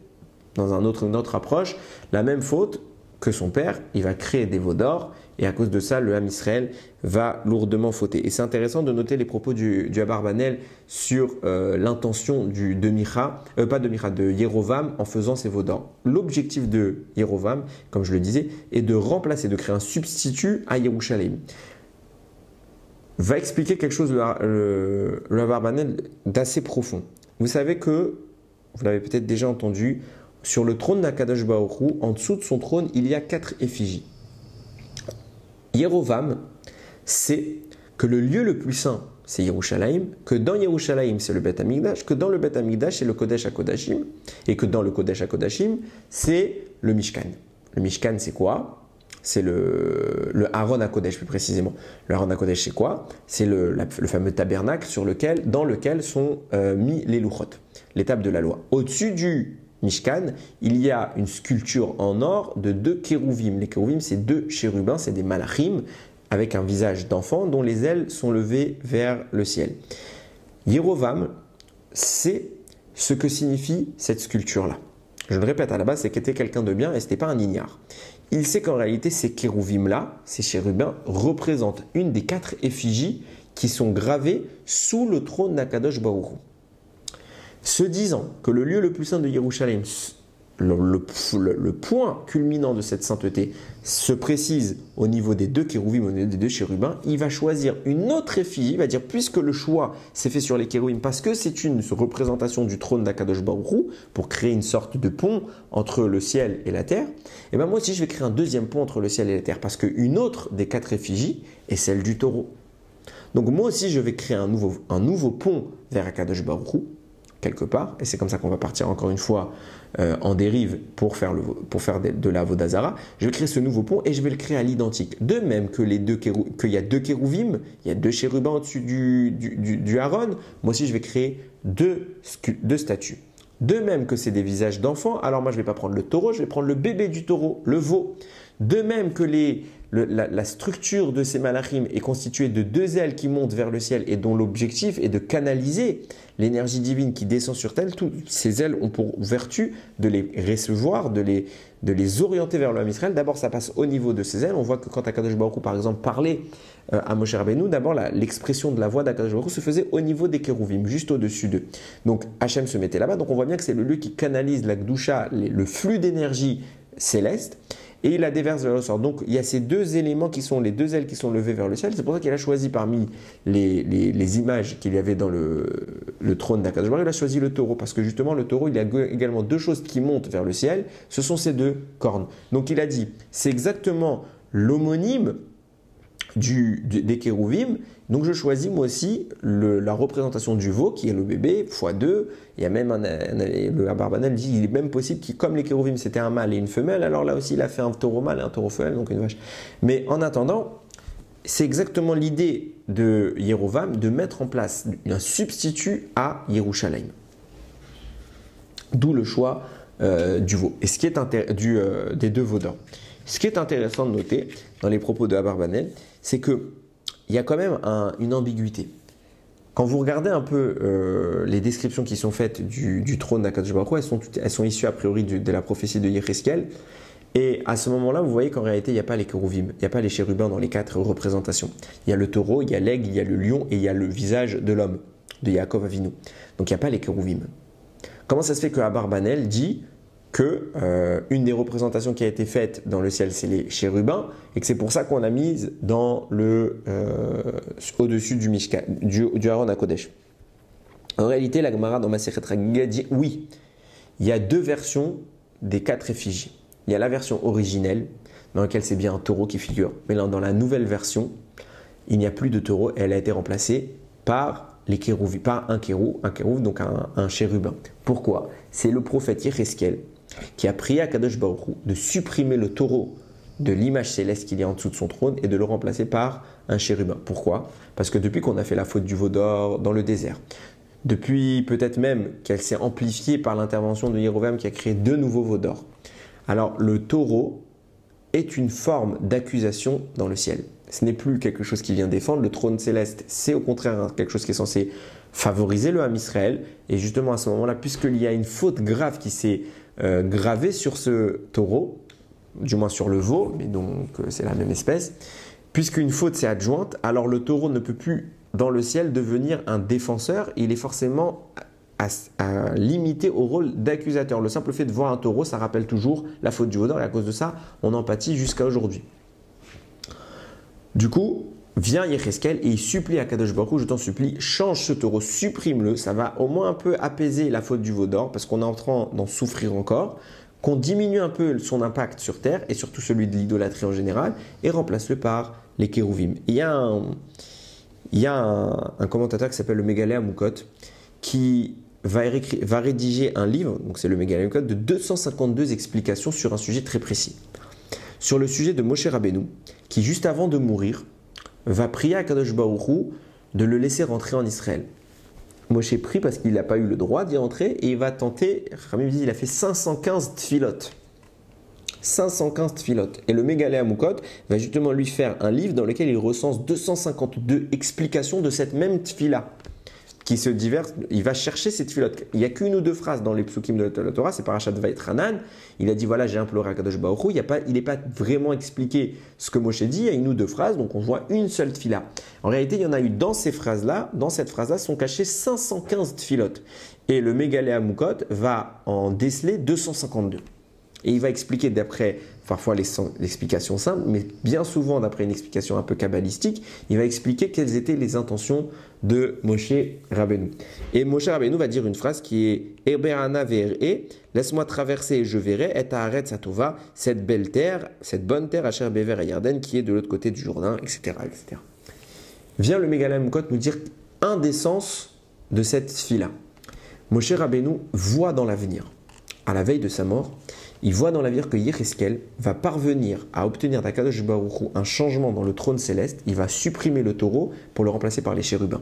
dans une autre approche, la même faute que son père. Il va créer des veaux d'or, et à cause de ça, le Ham Israël va lourdement fauter. Et c'est intéressant de noter les propos du Abarbanel sur l'intention de Yerovam en faisant ses veaux d'or. L'objectif de Yerovam, comme je le disais, est de remplacer, de créer un substitut à Yerushalayim. Va expliquer quelque chose, le Abarbanel, d'assez profond. Vous savez que, vous l'avez peut-être déjà entendu, sur le trône d'Akadosh Baruch Hu, en dessous de son trône, il y a 4 effigies. Yerovam, c'est que le lieu le plus saint, c'est Yerushalayim, que dans Yerushalayim, c'est le Bet Hamikdash, que dans le Bet Hamikdash, c'est le Kodesh HaKodashim, et que dans le Kodesh HaKodashim, c'est le Mishkan. Le Mishkan, c'est quoi? C'est le Aaron HaKodesh, plus précisément. Le Aaron HaKodesh, c'est quoi? C'est le fameux tabernacle dans lequel sont mis les Luchot, les tables de la loi. Au-dessus du Mishkan, il y a une sculpture en or de 2 kérouvim. Les kérouvim, c'est 2 chérubins, c'est des malachim, avec un visage d'enfant dont les ailes sont levées vers le ciel. Yerovam, c'est ce que signifie cette sculpture-là. Je le répète, à la base, c'était quelqu'un de bien et ce n'était pas un ignare. Il sait qu'en réalité, ces kérouvim-là, ces chérubins, représentent une des 4 effigies qui sont gravées sous le trône d'Akadosh Baruch Hu. Se disant que le lieu le plus saint de Yerushalayim, le point culminant de cette sainteté, se précise au niveau des 2 kérouvim, au niveau des 2 chérubins, il va choisir une autre effigie. Il va dire, puisque le choix s'est fait sur les kérouvim, parce que c'est une représentation du trône d'Akadosh Baruch Hu, pour créer une sorte de pont entre le ciel et la terre, et bien moi aussi je vais créer un deuxième pont entre le ciel et la terre, parce qu'une autre des 4 effigies est celle du taureau. Donc moi aussi je vais créer un nouveau pont vers Akadosh Baruch Hu, quelque part, et c'est comme ça qu'on va partir encore une fois en dérive pour faire de la Vodazara. Je vais créer ce nouveau pont et je vais le créer à l'identique. De même que qu'il y a 2 kérouvim, il y a 2 chérubins au-dessus du Aaron, moi aussi je vais créer deux statues. De même que c'est des visages d'enfants, alors moi je ne vais pas prendre le taureau, je vais prendre le bébé du taureau, le veau. De même que la structure de ces malachim est constituée de 2 ailes qui montent vers le ciel et dont l'objectif est de canaliser l'énergie divine qui descend sur terre, toutes ces ailes ont pour vertu de les recevoir, de les orienter vers le Ham Israël. D'abord, ça passe au niveau de ces ailes. On voit que quand Akadosh Baruch Hu, par exemple, parlait à Moshe Rabbeinu, d'abord l'expression de la voix d'Akadosh Baruch Hu se faisait au niveau des kérouvim, juste au-dessus d'eux. Donc Hachem se mettait là-bas. Donc on voit bien que c'est le lieu qui canalise la Gdusha, le flux d'énergie céleste, et il la déverse vers le sort. Donc il y a ces 2 éléments qui sont les 2 ailes qui sont levées vers le ciel. C'est pour ça qu'il a choisi parmi les images qu'il y avait dans le trône d'Akadosh Baruch Hu, il a choisi le taureau, parce que justement le taureau, il y a également 2 choses qui montent vers le ciel, ce sont ces 2 cornes. Donc il a dit, c'est exactement l'homonyme des kérouvim, donc je choisis moi aussi la représentation du veau qui est le bébé x2. Il y a même le Abarbanel dit il est même possible que comme les kérouvim c'était un mâle et une femelle, alors là aussi il a fait un taureau mâle et un taureau femelle, donc une vache. Mais en attendant, c'est exactement l'idée de Yerovam de mettre en place un substitut à Yerushalayim. D'où le choix du veau. Et ce qui est des 2 veaux d'or. Ce qui est intéressant de noter dans les propos de Abarbanel, c'est qu'il y a quand même une ambiguïté. Quand vous regardez un peu les descriptions qui sont faites du trône d'Akadosh Baruch Hu, elles sont issues a priori de la prophétie de Yecheskel. Et à ce moment-là, vous voyez qu'en réalité, il n'y a pas les kérouvim, il n'y a pas les chérubins dans les 4 représentations. Il y a le taureau, il y a l'aigle, il y a le lion et il y a le visage de l'homme, de Yaakov Avinu. Donc il n'y a pas les kérouvim. Comment ça se fait que Abarbanel dit que une des représentations qui a été faite dans le ciel, c'est les chérubins, et que c'est pour ça qu'on a mis au-dessus du Mishkan, du Aaron HaKodesh. En réalité, la Gemara dans Masechet Ragiga dit oui, il y a 2 versions des 4 effigies. il y a la version originelle dans laquelle c'est bien un taureau qui figure. Mais là, dans la nouvelle version, il n'y a plus de taureau. Elle a été remplacée par les kérouvi, par un kérouv, donc un chérubin. Pourquoi? C'est le prophète Yéhezkel qui a prié à Kadosh Baruch Hu de supprimer le taureau de l'image céleste qu'il y a en dessous de son trône et de le remplacer par un chérubin. Pourquoi? Parce que depuis qu'on a fait la faute du veau d'or dans le désert, depuis peut-être même qu'elle s'est amplifiée par l'intervention de Jéroboam qui a créé 2 nouveaux veaux d'or, alors le taureau est une forme d'accusation dans le ciel. Ce n'est plus quelque chose qui vient défendre. Le trône céleste, c'est au contraire quelque chose qui est censé favoriser le Ham Israël. Et justement à ce moment-là, puisqu'il y a une faute grave qui s'est gravée sur ce taureau, du moins sur le veau, mais donc c'est la même espèce, puisqu'une faute s'est adjointe, alors le taureau ne peut plus dans le ciel devenir un défenseur. Il est forcément limité au rôle d'accusateur. Le simple fait de voir un taureau, ça rappelle toujours la faute du veau d'or et à cause de ça, on en pâtit jusqu'à aujourd'hui. Du coup, vient Yéhezkel et il supplie à Kadosh Baruch Hu, je t'en supplie, change ce taureau, supprime-le, ça va au moins un peu apaiser la faute du veau d'or parce qu'on est en train d'en souffrir encore, qu'on diminue un peu son impact sur terre et surtout celui de l'idolâtrie en général et remplace-le par les kérouvim. Il y a un commentateur qui s'appelle le Mégalé Amoukot qui va rédiger un livre, donc c'est le Mégalé Amoukot, de 252 explications sur un sujet très précis. Sur le sujet de Moshe Rabbeinu, qui juste avant de mourir, va prier à Kadosh Baruch Hu de le laisser rentrer en Israël. Moshe prie parce qu'il n'a pas eu le droit d'y entrer et il va tenter, Ramim dit, il a fait 515 tfilot. 515 tfilot. Et le Mégalé Amoukot va justement lui faire un livre dans lequel il recense 252 explications de cette même tfila qui se diverse. Il va chercher ces tfilot. Il n'y a qu'une ou 2 phrases dans les psukim de la Torah, c'est Parashat Vaïtranan. Il a dit voilà, j'ai imploré à Kadosh Baruch Hu. Il n'est pas vraiment expliqué ce que Moshe dit. Il y a une ou 2 phrases, donc on voit une seule tfila. En réalité, il y en a eu dans ces phrases-là, dans cette phrase-là, sont cachés 515 tfilot. Et le Mégalé Amoukot va en déceler 252. Et il va expliquer d'après, parfois l'explication simple, mais bien souvent d'après une explication un peu kabbalistique, il va expliquer quelles étaient les intentions de Moshe Rabbeinu. Et Moshe Rabbeinu va dire une phrase qui est « Erberana ve'er'e » laisse-moi traverser et je verrai, et haaretz hatova, cette belle terre, cette bonne terre, Asher bever et Yarden, qui est de l'autre côté du Jourdain, etc. etc. Vient le Mégalé Amoukot nous dire un des sens de cette fille-là. Moshe Rabbeinu voit dans l'avenir, à la veille de sa mort, il voit dans l'avenir que Yéhezkel va parvenir à obtenir d'Akadosh Baruch Hu un changement dans le trône céleste. Il va supprimer le taureau pour le remplacer par les chérubins.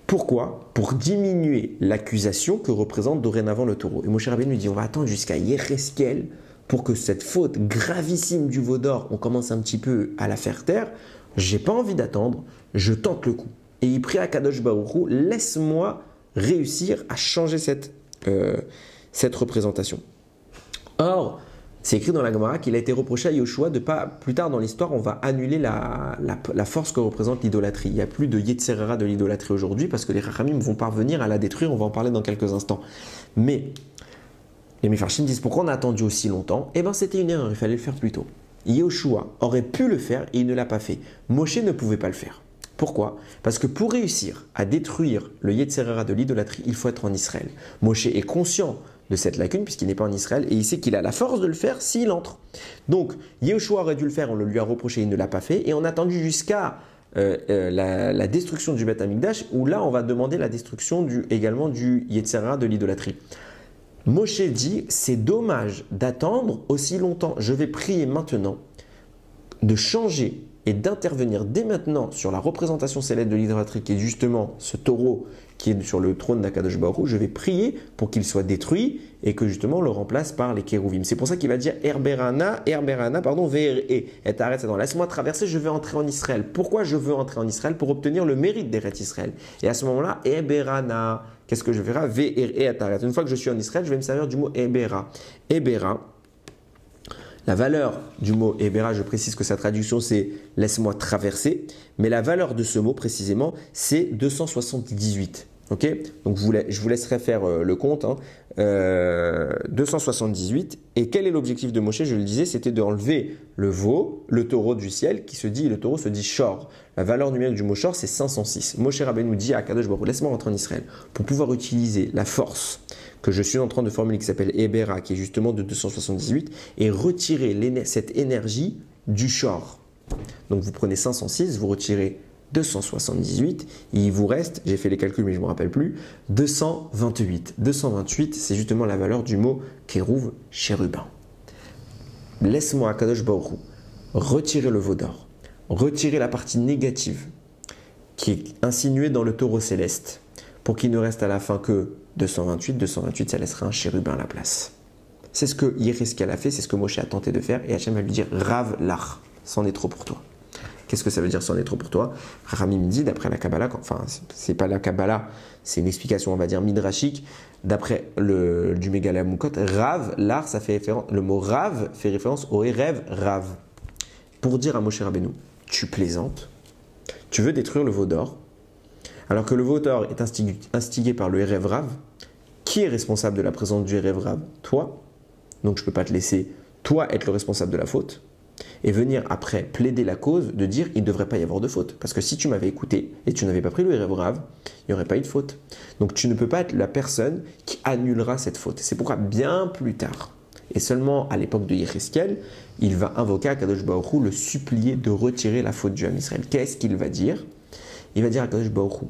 Pourquoi? Pour diminuer l'accusation que représente dorénavant le taureau. Et Moshe Rabbeinu lui dit on va attendre jusqu'à Yéhezkel pour que cette faute gravissime du veau d'or, on commence un petit peu à la faire taire. J'ai pas envie d'attendre, je tente le coup. Et il prie à Kadosh Baruch Hu, laisse-moi réussir à changer cette représentation. Or, c'est écrit dans la Gemara qu'il a été reproché à Yoshua de pas, plus tard dans l'histoire, on va annuler la force que représente l'idolâtrie. Il n'y a plus de Yetzer Hara de l'idolâtrie aujourd'hui parce que les Rachamim vont parvenir à la détruire, on va en parler dans quelques instants. Mais les Mefarshim disent pourquoi on a attendu aussi longtemps? Eh bien c'était une erreur, il fallait le faire plus tôt. Yoshua aurait pu le faire et il ne l'a pas fait. Moshe ne pouvait pas le faire. Pourquoi? Parce que pour réussir à détruire le Yetzer Hara de l'idolâtrie, il faut être en Israël. Moshe est conscient de cette lacune puisqu'il n'est pas en Israël et il sait qu'il a la force de le faire s'il entre. Donc, Yehoshua aurait dû le faire, on le lui a reproché, il ne l'a pas fait et on a attendu jusqu'à la destruction du Beth Amikdash où là on va demander la destruction également du Yetzer Hara de l'idolâtrie. Moshe dit c'est dommage d'attendre aussi longtemps, je vais prier maintenant de changer et d'intervenir dès maintenant sur la représentation céleste de l'idolâtrie qui est justement ce taureau qui est sur le trône d'Akadosh Baruch Hu, je vais prier pour qu'il soit détruit et que justement on le remplace par les kérouvim. C'est pour ça qu'il va dire Erberana, VRE, et arrête ça, laisse-moi traverser, je vais entrer en Israël. Pourquoi je veux entrer en Israël? Pour obtenir le mérite d'Eretz Israël. Et à ce moment-là, Erberana, qu'est-ce que je verrai? VRE, une fois que je suis en Israël, je vais me servir du mot Ebera. Ebera. La valeur du mot Ebera, je précise que sa traduction c'est « laisse-moi traverser », mais la valeur de ce mot précisément c'est 278. Ok, donc je vous laisserai faire le compte. 278. Et quel est l'objectif de Moshe? Je le disais, c'était d'enlever le veau, le taureau du ciel, le taureau se dit Shor. La valeur numérique du mot Shor, c'est 506. Moshe Rabbeinu dit à Kadosh Baruch Hu, laisse-moi rentrer en Israël pour pouvoir utiliser la force que je suis en train de formuler, qui s'appelle Ebera, qui est justement de 278, et retirer cette énergie du Shor. Donc vous prenez 506, vous retirez 278, il vous reste, j'ai fait les calculs mais je ne me rappelle plus, 228. 228, c'est justement la valeur du mot kérouv, chérubin. Laisse-moi, Kadosh Baruch Hu, retirer le veau d'or, retirer la partie négative qui est insinuée dans le taureau céleste, pour qu'il ne reste à la fin que 228. 228, ça laissera un chérubin à la place. C'est ce que Yehiskiel a fait, c'est ce que Moshe a tenté de faire, et Hachem va lui dire Rav lach, c'en est trop pour toi. Qu'est-ce que ça veut dire, c'en est trop pour toi? Rami me dit, d'après la Kabbalah, enfin, c'est pas la Kabbalah, c'est une explication, on va dire, midrashique, d'après du Megala Mukot, Rav, l'art, ça fait référence, le mot Rav fait référence au Erev Rav. Pour dire à Moshe Rabbeinu, tu plaisantes, tu veux détruire le veau d'or, alors que le veau d'or est instigé par le Erev Rav. Qui est responsable de la présence du Erev Rav? Toi. Donc je ne peux pas te laisser, toi, être le responsable de la faute. Et venir après plaider la cause de dire il ne devrait pas y avoir de faute. Parce que si tu m'avais écouté et tu n'avais pas pris le Erev Rav, il n'y aurait pas eu de faute. Donc tu ne peux pas être la personne qui annulera cette faute. C'est pourquoi bien plus tard, et seulement à l'époque de Yehiskiel, il va invoquer à Kadosh Baruch Hu, le supplier de retirer la faute du Ham Israël. Qu'est-ce qu'il va dire? Il va dire à Kadosh Baruch Hu,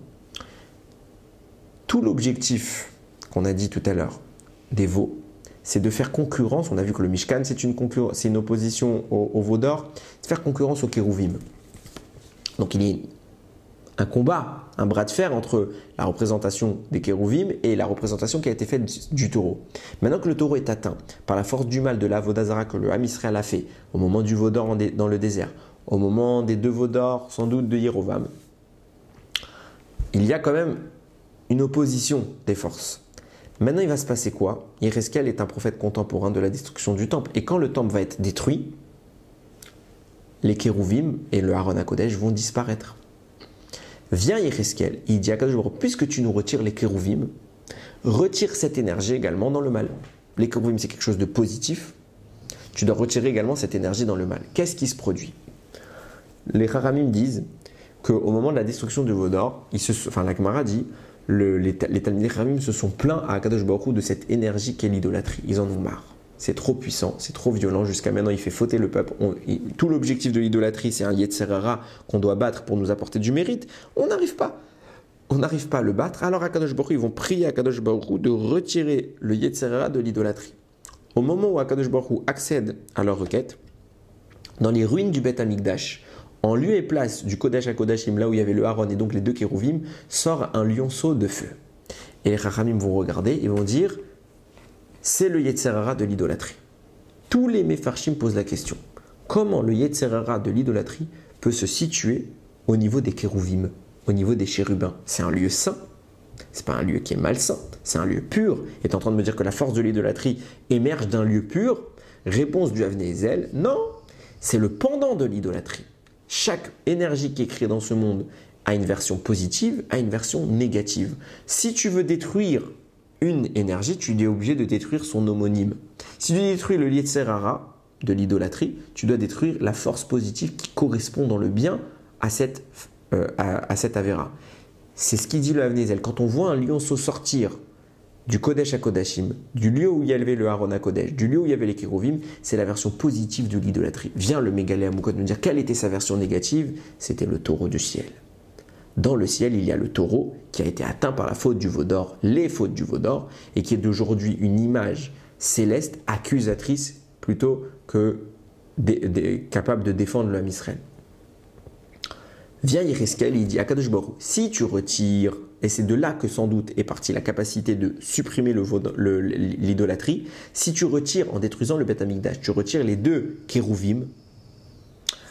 tout l'objectif qu'on a dit tout à l'heure des veaux, c'est de faire concurrence. On a vu que le Mishkan, c'est une opposition au veau d'or, c'est de faire concurrence au Kérouvim. Donc il y a un combat, un bras de fer entre la représentation des Kérouvim et la représentation qui a été faite du taureau. Maintenant que le taureau est atteint par la force du mal de la Vodazara que le Ham Israël a fait au moment du veau d'or dans le désert, au moment des deux veaux d'or sans doute de Yerovam, il y a quand même une opposition des forces. Maintenant, il va se passer quoi? Yehiskiel est un prophète contemporain de la destruction du temple. Et quand le temple va être détruit, les Kérouvim et le Aaron HaKodesh vont disparaître. Vient Yehiskiel, il dit à Kadosh Baruch Hu, puisque tu nous retires les Kérouvim, retire cette énergie également dans le mal. Les Kérouvim, c'est quelque chose de positif. Tu dois retirer également cette énergie dans le mal. Qu'est-ce qui se produit? Les Haramim disent qu'au moment de la destruction du veau d'or, la Gemara dit, les Talmidei Chachamim se sont plaints à Akadosh Baruch Hu de cette énergie qu'est l'idolâtrie. Ils en ont marre. C'est trop puissant, c'est trop violent. Jusqu'à maintenant, il fait fauter le peuple. Tout l'objectif de l'idolâtrie, c'est un Yetzer Hara qu'on doit battre pour nous apporter du mérite. On n'arrive pas. On n'arrive pas à le battre. Alors Akadosh Baruch Hu, ils vont prier à Akadosh Baruch Hu de retirer le Yetzer Hara de l'idolâtrie. Au moment où Akadosh Baruch Hu accède à leur requête, dans les ruines du Beth Amikdash, en lieu et place du Kodesh HaKodashim, là où il y avait le Aaron et donc les deux Kérouvim, sort un lionceau de feu. Et les Chachamim vont regarder et vont dire, c'est le Yetzer Hara de l'idolâtrie. Tous les Mefarshim posent la question, comment le Yetzer Hara de l'idolâtrie peut se situer au niveau des Kérouvim, au niveau des chérubins? C'est un lieu saint, c'est pas un lieu qui est malsain, c'est un lieu pur. Et tu es en train de me dire que la force de l'idolâtrie émerge d'un lieu pur? Réponse du Avnei Ezel, non, c'est le pendant de l'idolâtrie. Chaque énergie qui est créée dans ce monde a une version positive, a une version négative. Si tu veux détruire une énergie, tu es obligé de détruire son homonyme. Si tu détruis le Yetzer Hara de l'idolâtrie, tu dois détruire la force positive qui correspond dans le bien à cette Avera. C'est ce qu'il dit le Avnei Ezel. Quand on voit un lionceau sortir du Kodesh HaKodashim, du lieu où il y avait le Aaron HaKodesh, du lieu où il y avait les Kérouvim, c'est la version positive de l'idolâtrie. Vient le Megala Mukot nous dire quelle était sa version négative? C'était le taureau du ciel. Dans le ciel, il y a le taureau qui a été atteint par la faute du veau d'or, les fautes du veau d'or, et qui est d'aujourd'hui une image céleste, accusatrice, plutôt que capable de défendre le Ham Israël. Vient Yehiskiel et il dit à Kadosh Baruch Hu, si tu retires, et c'est de là que sans doute est partie la capacité de supprimer l'idolâtrie, si tu retires en détruisant le Beth Amikdash, tu retires les deux Kérouvim,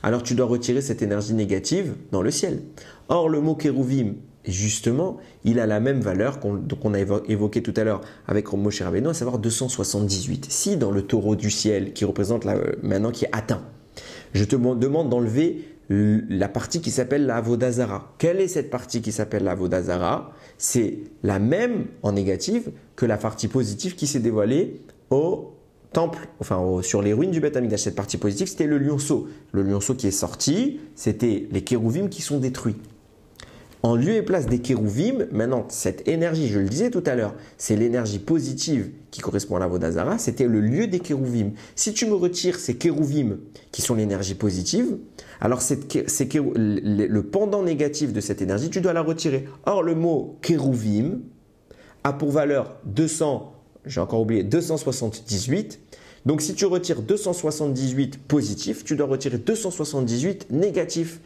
alors tu dois retirer cette énergie négative dans le ciel. Or le mot Kérouvim, justement, il a la même valeur qu'on a évoqué tout à l'heure avec Moshe Rabbeinu, à savoir 278. Si dans le taureau du ciel, qui représente maintenant qui est atteint, je te demande d'enlever la partie qui s'appelle la Avodah Zara. Quelle est cette partie qui s'appelle la Avodah Zara? C'est la même en négative que la partie positive qui s'est dévoilée au temple, sur les ruines du Beth Amikdash. Cette partie positive, c'était le lionceau. Le lionceau qui est sorti, c'était les kérouvim qui sont détruits. En lieu et place des kérouvim, maintenant, cette énergie, je le disais tout à l'heure, c'est l'énergie positive qui correspond à la Avodah Zara, c'était le lieu des kérouvim. Si tu me retires ces kérouvim qui sont l'énergie positive, alors le pendant négatif de cette énergie, tu dois la retirer. Or, le mot kérouvim a pour valeur 278. Donc, si tu retires 278 positifs, tu dois retirer 278 négatifs.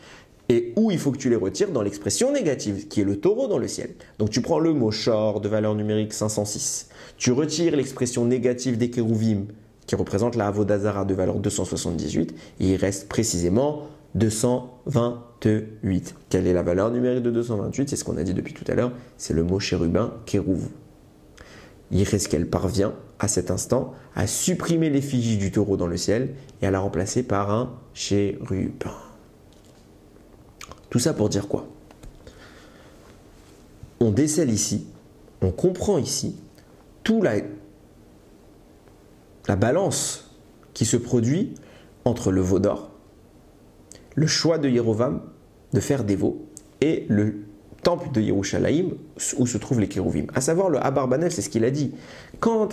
Et où il faut que tu les retires? Dans l'expression négative, qui est le taureau dans le ciel. Donc tu prends le mot shor de valeur numérique 506. Tu retires l'expression négative des kérouvim, qui représente la Avodah Zara de valeur 278. Et il reste précisément 228. Quelle est la valeur numérique de 228? C'est ce qu'on a dit depuis tout à l'heure. C'est le mot chérubin, kérouv. Yéhezkel parvient à cet instant à supprimer l'effigie du taureau dans le ciel et à la remplacer par un chérubin. Tout ça pour dire quoi? On décèle ici, on comprend ici, toute la balance qui se produit entre le veau d'or, le choix de Yerovam de faire des veaux et le temple de Yerushalayim où se trouvent les kérouvim. À savoir, le Abarbanel, c'est ce qu'il a dit. Quand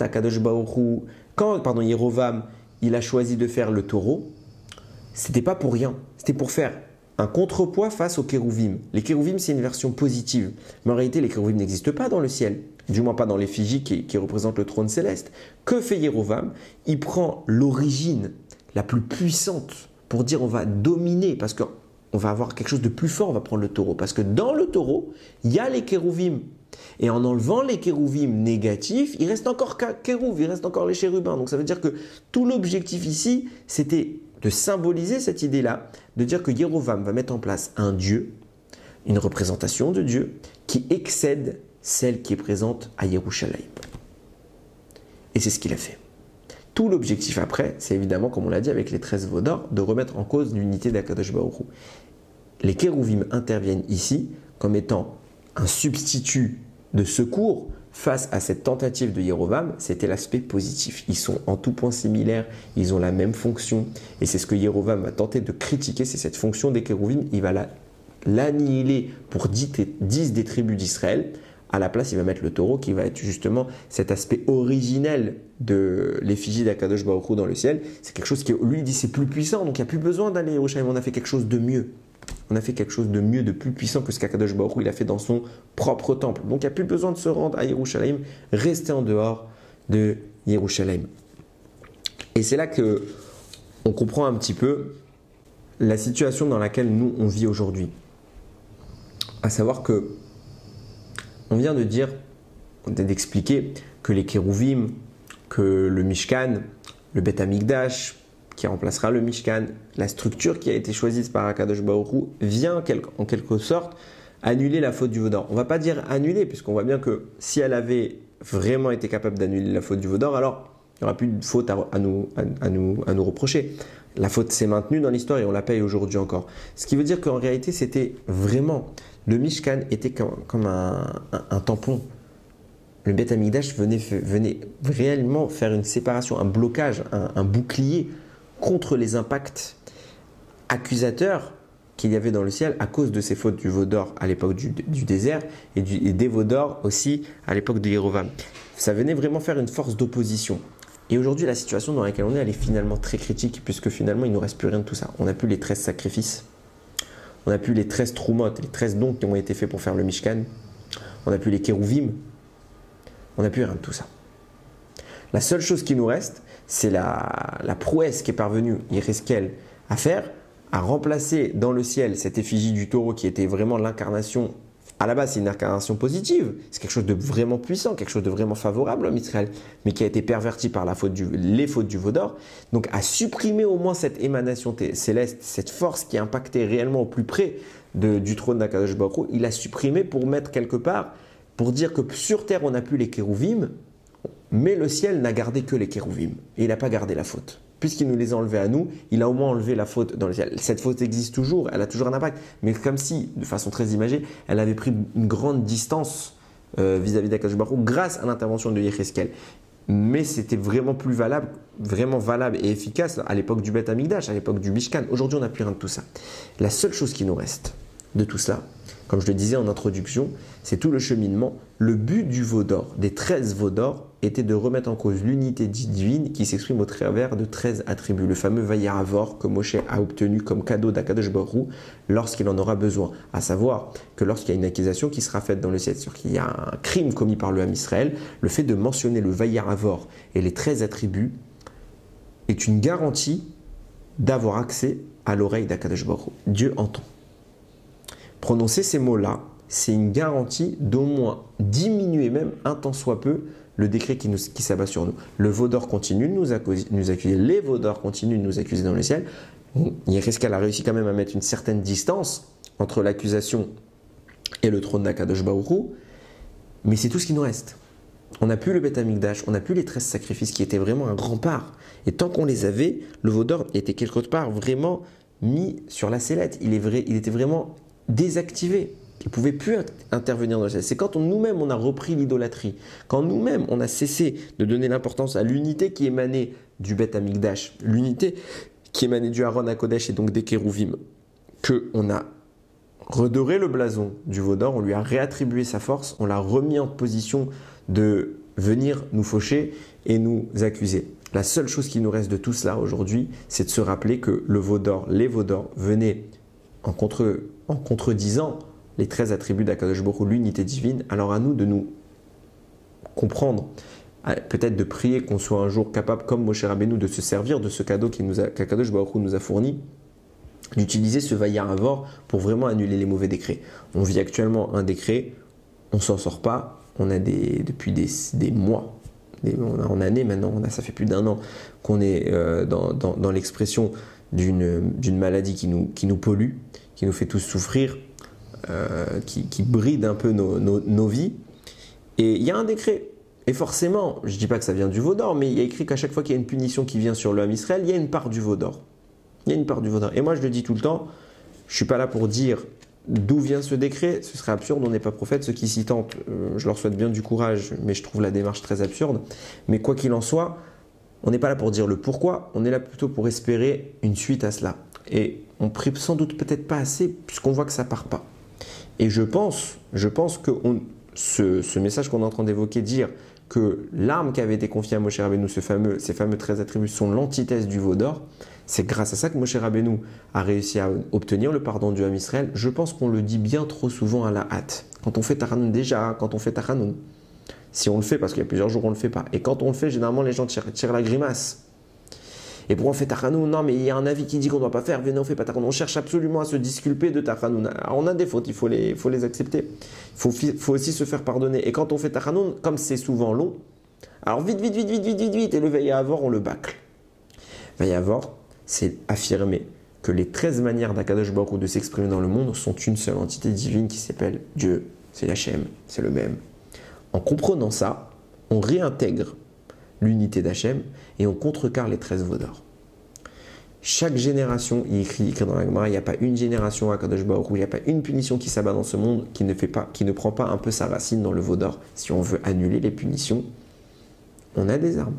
Yerovam il a choisi de faire le taureau, c'était pas pour rien, c'était pour faire un contrepoids face aux kérouvim. Les kérouvim, c'est une version positive. Mais en réalité, les kérouvim n'existent pas dans le ciel. Du moins pas dans l'effigie qui représente le trône céleste. Que fait Yerovam? Il prend l'origine la plus puissante pour dire on va dominer, parce qu'on va avoir quelque chose de plus fort, on va prendre le taureau. Parce que dans le taureau, il y a les kérouvim. Et en enlevant les kérouvim négatifs, il reste encore kérouv, il reste encore les chérubins. Donc ça veut dire que tout l'objectif ici, c'était de symboliser cette idée-là, de dire que Yerovam va mettre en place un Dieu, une représentation de Dieu, qui excède celle qui est présente à Yerushalayim. Et c'est ce qu'il a fait. Tout l'objectif après, c'est évidemment, comme on l'a dit avec les 13 veaux d'or, de remettre en cause l'unité d'Akadosh Baruch Hu. Les kérouvim interviennent ici comme étant un substitut de secours face à cette tentative de Yerovam. C'était l'aspect positif. Ils sont en tout point similaires, ils ont la même fonction. Et c'est ce que Yerovam va tenter de critiquer, c'est cette fonction des kérouvim. Il va l'annihiler pour 10 des tribus d'Israël. À la place, il va mettre le taureau qui va être justement cet aspect originel de l'effigie d'Akadosh Baruch Hu dans le ciel. C'est quelque chose qui, lui, dit c'est plus puissant, donc il n'y a plus besoin d'aller à Yerushalayim. On a fait quelque chose de mieux. On a fait quelque chose de mieux, de plus puissant que ce qu'Akadosh Baruch Hu il a fait dans son propre temple. Donc il n'y a plus besoin de se rendre à Yerushalayim, rester en dehors de Yerushalayim. Et c'est là que on comprend un petit peu la situation dans laquelle nous on vit aujourd'hui. À savoir que on vient de dire, d'expliquer que les kérouvim, que le Mishkan, le Beth Amikdash, qui remplacera le Mishkan, la structure qui a été choisie par Akadosh Baruch Hu, vient en quelque sorte annuler la faute du veau d'or. On ne va pas dire annuler, puisqu'on voit bien que si elle avait vraiment été capable d'annuler la faute du veau d'or, alors il n'y aura plus de faute à nous reprocher. La faute s'est maintenue dans l'histoire et on la paye aujourd'hui encore. Ce qui veut dire qu'en réalité, c'était vraiment... Le Mishkan était comme un tampon. Le Beth Amikdash venait réellement faire une séparation, un blocage, un bouclier contre les impacts accusateurs qu'il y avait dans le ciel à cause de ces fautes du veau d'or à l'époque du désert et des veaux d'or aussi à l'époque de Yerovam. Ça venait vraiment faire une force d'opposition. Et aujourd'hui, la situation dans laquelle on est, elle est finalement très critique puisque finalement, il ne nous reste plus rien de tout ça. On n'a plus les 13 sacrifices. On n'a plus les 13 troumot, les 13 dons qui ont été faits pour faire le Mishkan. On n'a plus les kérouvim. On n'a plus rien de tout ça. La seule chose qui nous reste, c'est la prouesse qui est parvenue Yéhezkel à faire, à remplacer dans le ciel cette effigie du taureau qui était vraiment l'incarnation. À la base, c'est une incarnation positive. C'est quelque chose de vraiment puissant, quelque chose de vraiment favorable à Israël, mais qui a été perverti par les fautes du veau d'or. Donc, à supprimer au moins cette émanation céleste, cette force qui impactait réellement au plus près du trône d'Akadosh Baruch Hu, il a supprimé pour mettre quelque part, pour dire que sur terre, on n'a plus les kérouvim, mais le ciel n'a gardé que les kérouvim. Et il n'a pas gardé la faute. puisqu'il nous les a enlevés à nous, il a au moins enlevé la faute dans le ciel. Cette faute existe toujours, elle a toujours un impact, mais comme si, de façon très imagée, elle avait pris une grande distance vis-à-vis d'Akadosh Baruch Hu grâce à l'intervention de Yecheskel. Mais c'était vraiment plus valable, vraiment valable et efficace à l'époque du Beth Amikdash, à l'époque du Mishkan. Aujourd'hui, on n'a plus rien de tout ça. La seule chose qui nous reste de tout ça, comme je le disais en introduction, c'est tout le cheminement. Le but du veau d'or, des 13 veaux d'or, était de remettre en cause l'unité divine qui s'exprime au travers de 13 attributs. Le fameux Vayaravor que Moshe a obtenu comme cadeau d'Akadosh Baruch Hu lorsqu'il en aura besoin. À savoir que lorsqu'il y a une accusation qui sera faite dans le ciel sur qu'il y a un crime commis par le Ham Israël, le fait de mentionner le Vayaravor et les 13 attributs est une garantie d'avoir accès à l'oreille d'Akadosh Baruch Hu. Dieu entend. Prononcer ces mots-là, c'est une garantie d'au moins diminuer même un tant soit peu le décret qui s'abat sur nous. Le veau d'or continue de nous accuser, les veaux d'or continuent de nous accuser dans le ciel. Yecheskel a réussi quand même à mettre une certaine distance entre l'accusation et le trône d'Akadosh Baruch Hu, mais c'est tout ce qui nous reste. On n'a plus le Beth Amikdash, on n'a plus les 13 sacrifices qui étaient vraiment un grand part. Et tant qu'on les avait, le veau d'or était quelque part vraiment mis sur la sellette. Il était vraiment désactivé. Il ne pouvait plus intervenir dans le ciel. C'est quand nous-mêmes on a repris l'idolâtrie, quand nous-mêmes on a cessé de donner l'importance à l'unité qui émanait du Beth Amikdash, l'unité qui émanait du Aaron HaKodesh et donc des Kérouvim, qu'on a redoré le blason du veau d'or, on lui a réattribué sa force, on l'a remis en position de venir nous faucher et nous accuser. La seule chose qui nous reste de tout cela aujourd'hui, c'est de se rappeler que le veau d'or, les veaux d'or venaient en contredisant les 13 attributs d'Akadosh Baruch Hu, l'unité divine. Alors à nous de nous comprendre, peut-être de prier qu'on soit un jour capable, comme Moshe Rabbeinu, de se servir de ce cadeau qu'Akadosh Baruch Hu nous a fourni, d'utiliser ce Vayaravor pour vraiment annuler les mauvais décrets. On vit actuellement un décret, on ne s'en sort pas, on a depuis des mois, en années maintenant, ça fait plus d'1 an qu'on est dans l'expression d'une maladie qui nous pollue, qui nous fait tous souffrir, qui bride un peu nos vies. Et il y a un décret. Et forcément, je ne dis pas que ça vient du veau d'or, mais il y a écrit qu'à chaque fois qu'il y a une punition qui vient sur le Ham Israël, il y a une part du veau d'or. Il y a une part du veau d'or. Et moi, je le dis tout le temps, je ne suis pas là pour dire d'où vient ce décret. Ce serait absurde, on n'est pas prophète. Ceux qui s'y tentent, je leur souhaite bien du courage, mais je trouve la démarche très absurde. Mais quoi qu'il en soit, on n'est pas là pour dire le pourquoi, on est là plutôt pour espérer une suite à cela. Et on prie sans doute peut-être pas assez, puisqu'on voit que ça ne part pas. Et je pense que ce message qu'on est en train d'évoquer, dire que l'arme qui avait été confiée à Moshe Rabbeinu, ces fameux 13 attributs, sont l'antithèse du veau d'or, c'est grâce à ça que Moshe Rabbeinu a réussi à obtenir le pardon du Ham Israël. Je pense qu'on le dit bien trop souvent à la hâte. Quand on fait Tachanoun déjà, quand on fait Tachanoun, si on le fait, parce qu'il y a plusieurs jours on ne le fait pas, et quand on le fait, généralement les gens tirent la grimace. Et pourquoi on fait Tachanoun? Non, mais il y a un avis qui dit qu'on ne doit pas faire, venez, on ne fait pas Tachanoun. On cherche absolument à se disculper de Tachanoun. Alors, on a des fautes, il faut les accepter. Il faut aussi se faire pardonner. Et quand on fait Tachanoun, comme c'est souvent long, alors vite, et le Vayahavor, on le bâcle. Vayahavor, c'est affirmer que les 13 manières d'Akadosh Baruch Hu de s'exprimer dans le monde sont une seule entité divine qui s'appelle Dieu. C'est Hachem, c'est le même. En comprenant ça, on réintègre l'unité d'Hachem et on contrecarre les 13 veaux d'or. Chaque génération, il écrit dans la Gemara, il n'y a pas une génération à Kadosh Baruch Hu, il n'y a pas une punition qui s'abat dans ce monde qui ne prend pas un peu sa racine dans le veau d'or. Si on veut annuler les punitions, on a des armes.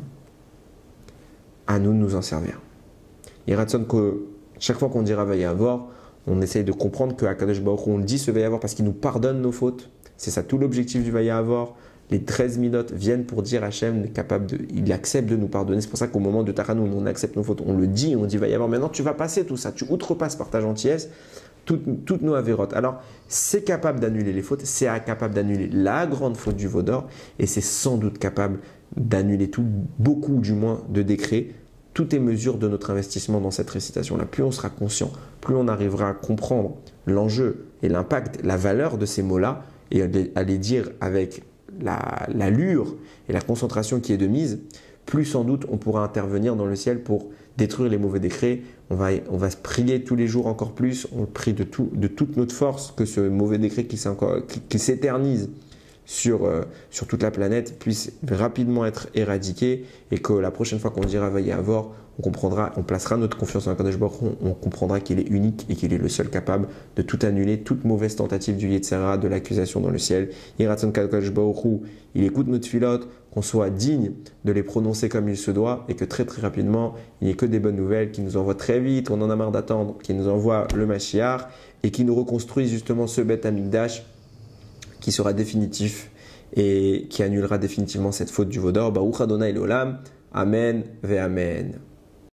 À nous de nous en servir. Il ratsonne que chaque fois qu'on dira Vayahavor, on essaye de comprendre qu'à Kadosh Baruch Hu, on le dit ce Vayahavor parce qu'il nous pardonne nos fautes. C'est ça tout l'objectif du Vayahavor. Les 13 milotes viennent pour dire Hachem il accepte de nous pardonner. C'est pour ça qu'au moment de Tachanoun, on accepte nos fautes. On le dit, on dit Vayahavor. Maintenant, tu vas passer tout ça. Tu outrepasses par ta gentillesse toutes nos avérotes. Alors, c'est capable d'annuler les fautes. C'est capable d'annuler la grande faute du veau d'or. Et c'est sans doute capable d'annuler beaucoup du moins de décrets, toutes les mesures de notre investissement dans cette récitation-là. Plus on sera conscient, plus on arrivera à comprendre l'enjeu et l'impact, la valeur de ces mots-là et à les dire avec l'allure et la concentration qui est de mise, plus sans doute on pourra intervenir dans le ciel pour détruire les mauvais décrets. On va se prier tous les jours encore plus, on prie de toute notre force que ce mauvais décret qui s'éternise sur toute la planète puisse rapidement être éradiqué et que la prochaine fois qu'on dira Vaillé Avor, on placera notre confiance en Akadosh Baruch Hu, on comprendra qu'il est unique et qu'il est le seul capable de tout annuler, toute mauvaise tentative du Yetzer Hara, de l'accusation dans le ciel. Yiratzon Akadosh Baruch Hu, il écoute nos tfilotes, qu'on soit digne de les prononcer comme il se doit et que très très rapidement, il n'y ait que des bonnes nouvelles, qui nous envoient très vite, on en a marre d'attendre, qui nous envoie le Mashiach et qui nous reconstruise justement ce Beth Amikdash qui sera définitif et qui annulera définitivement cette faute du Vaudor. Baruch Adonai l'Olam. Amen ve Amen.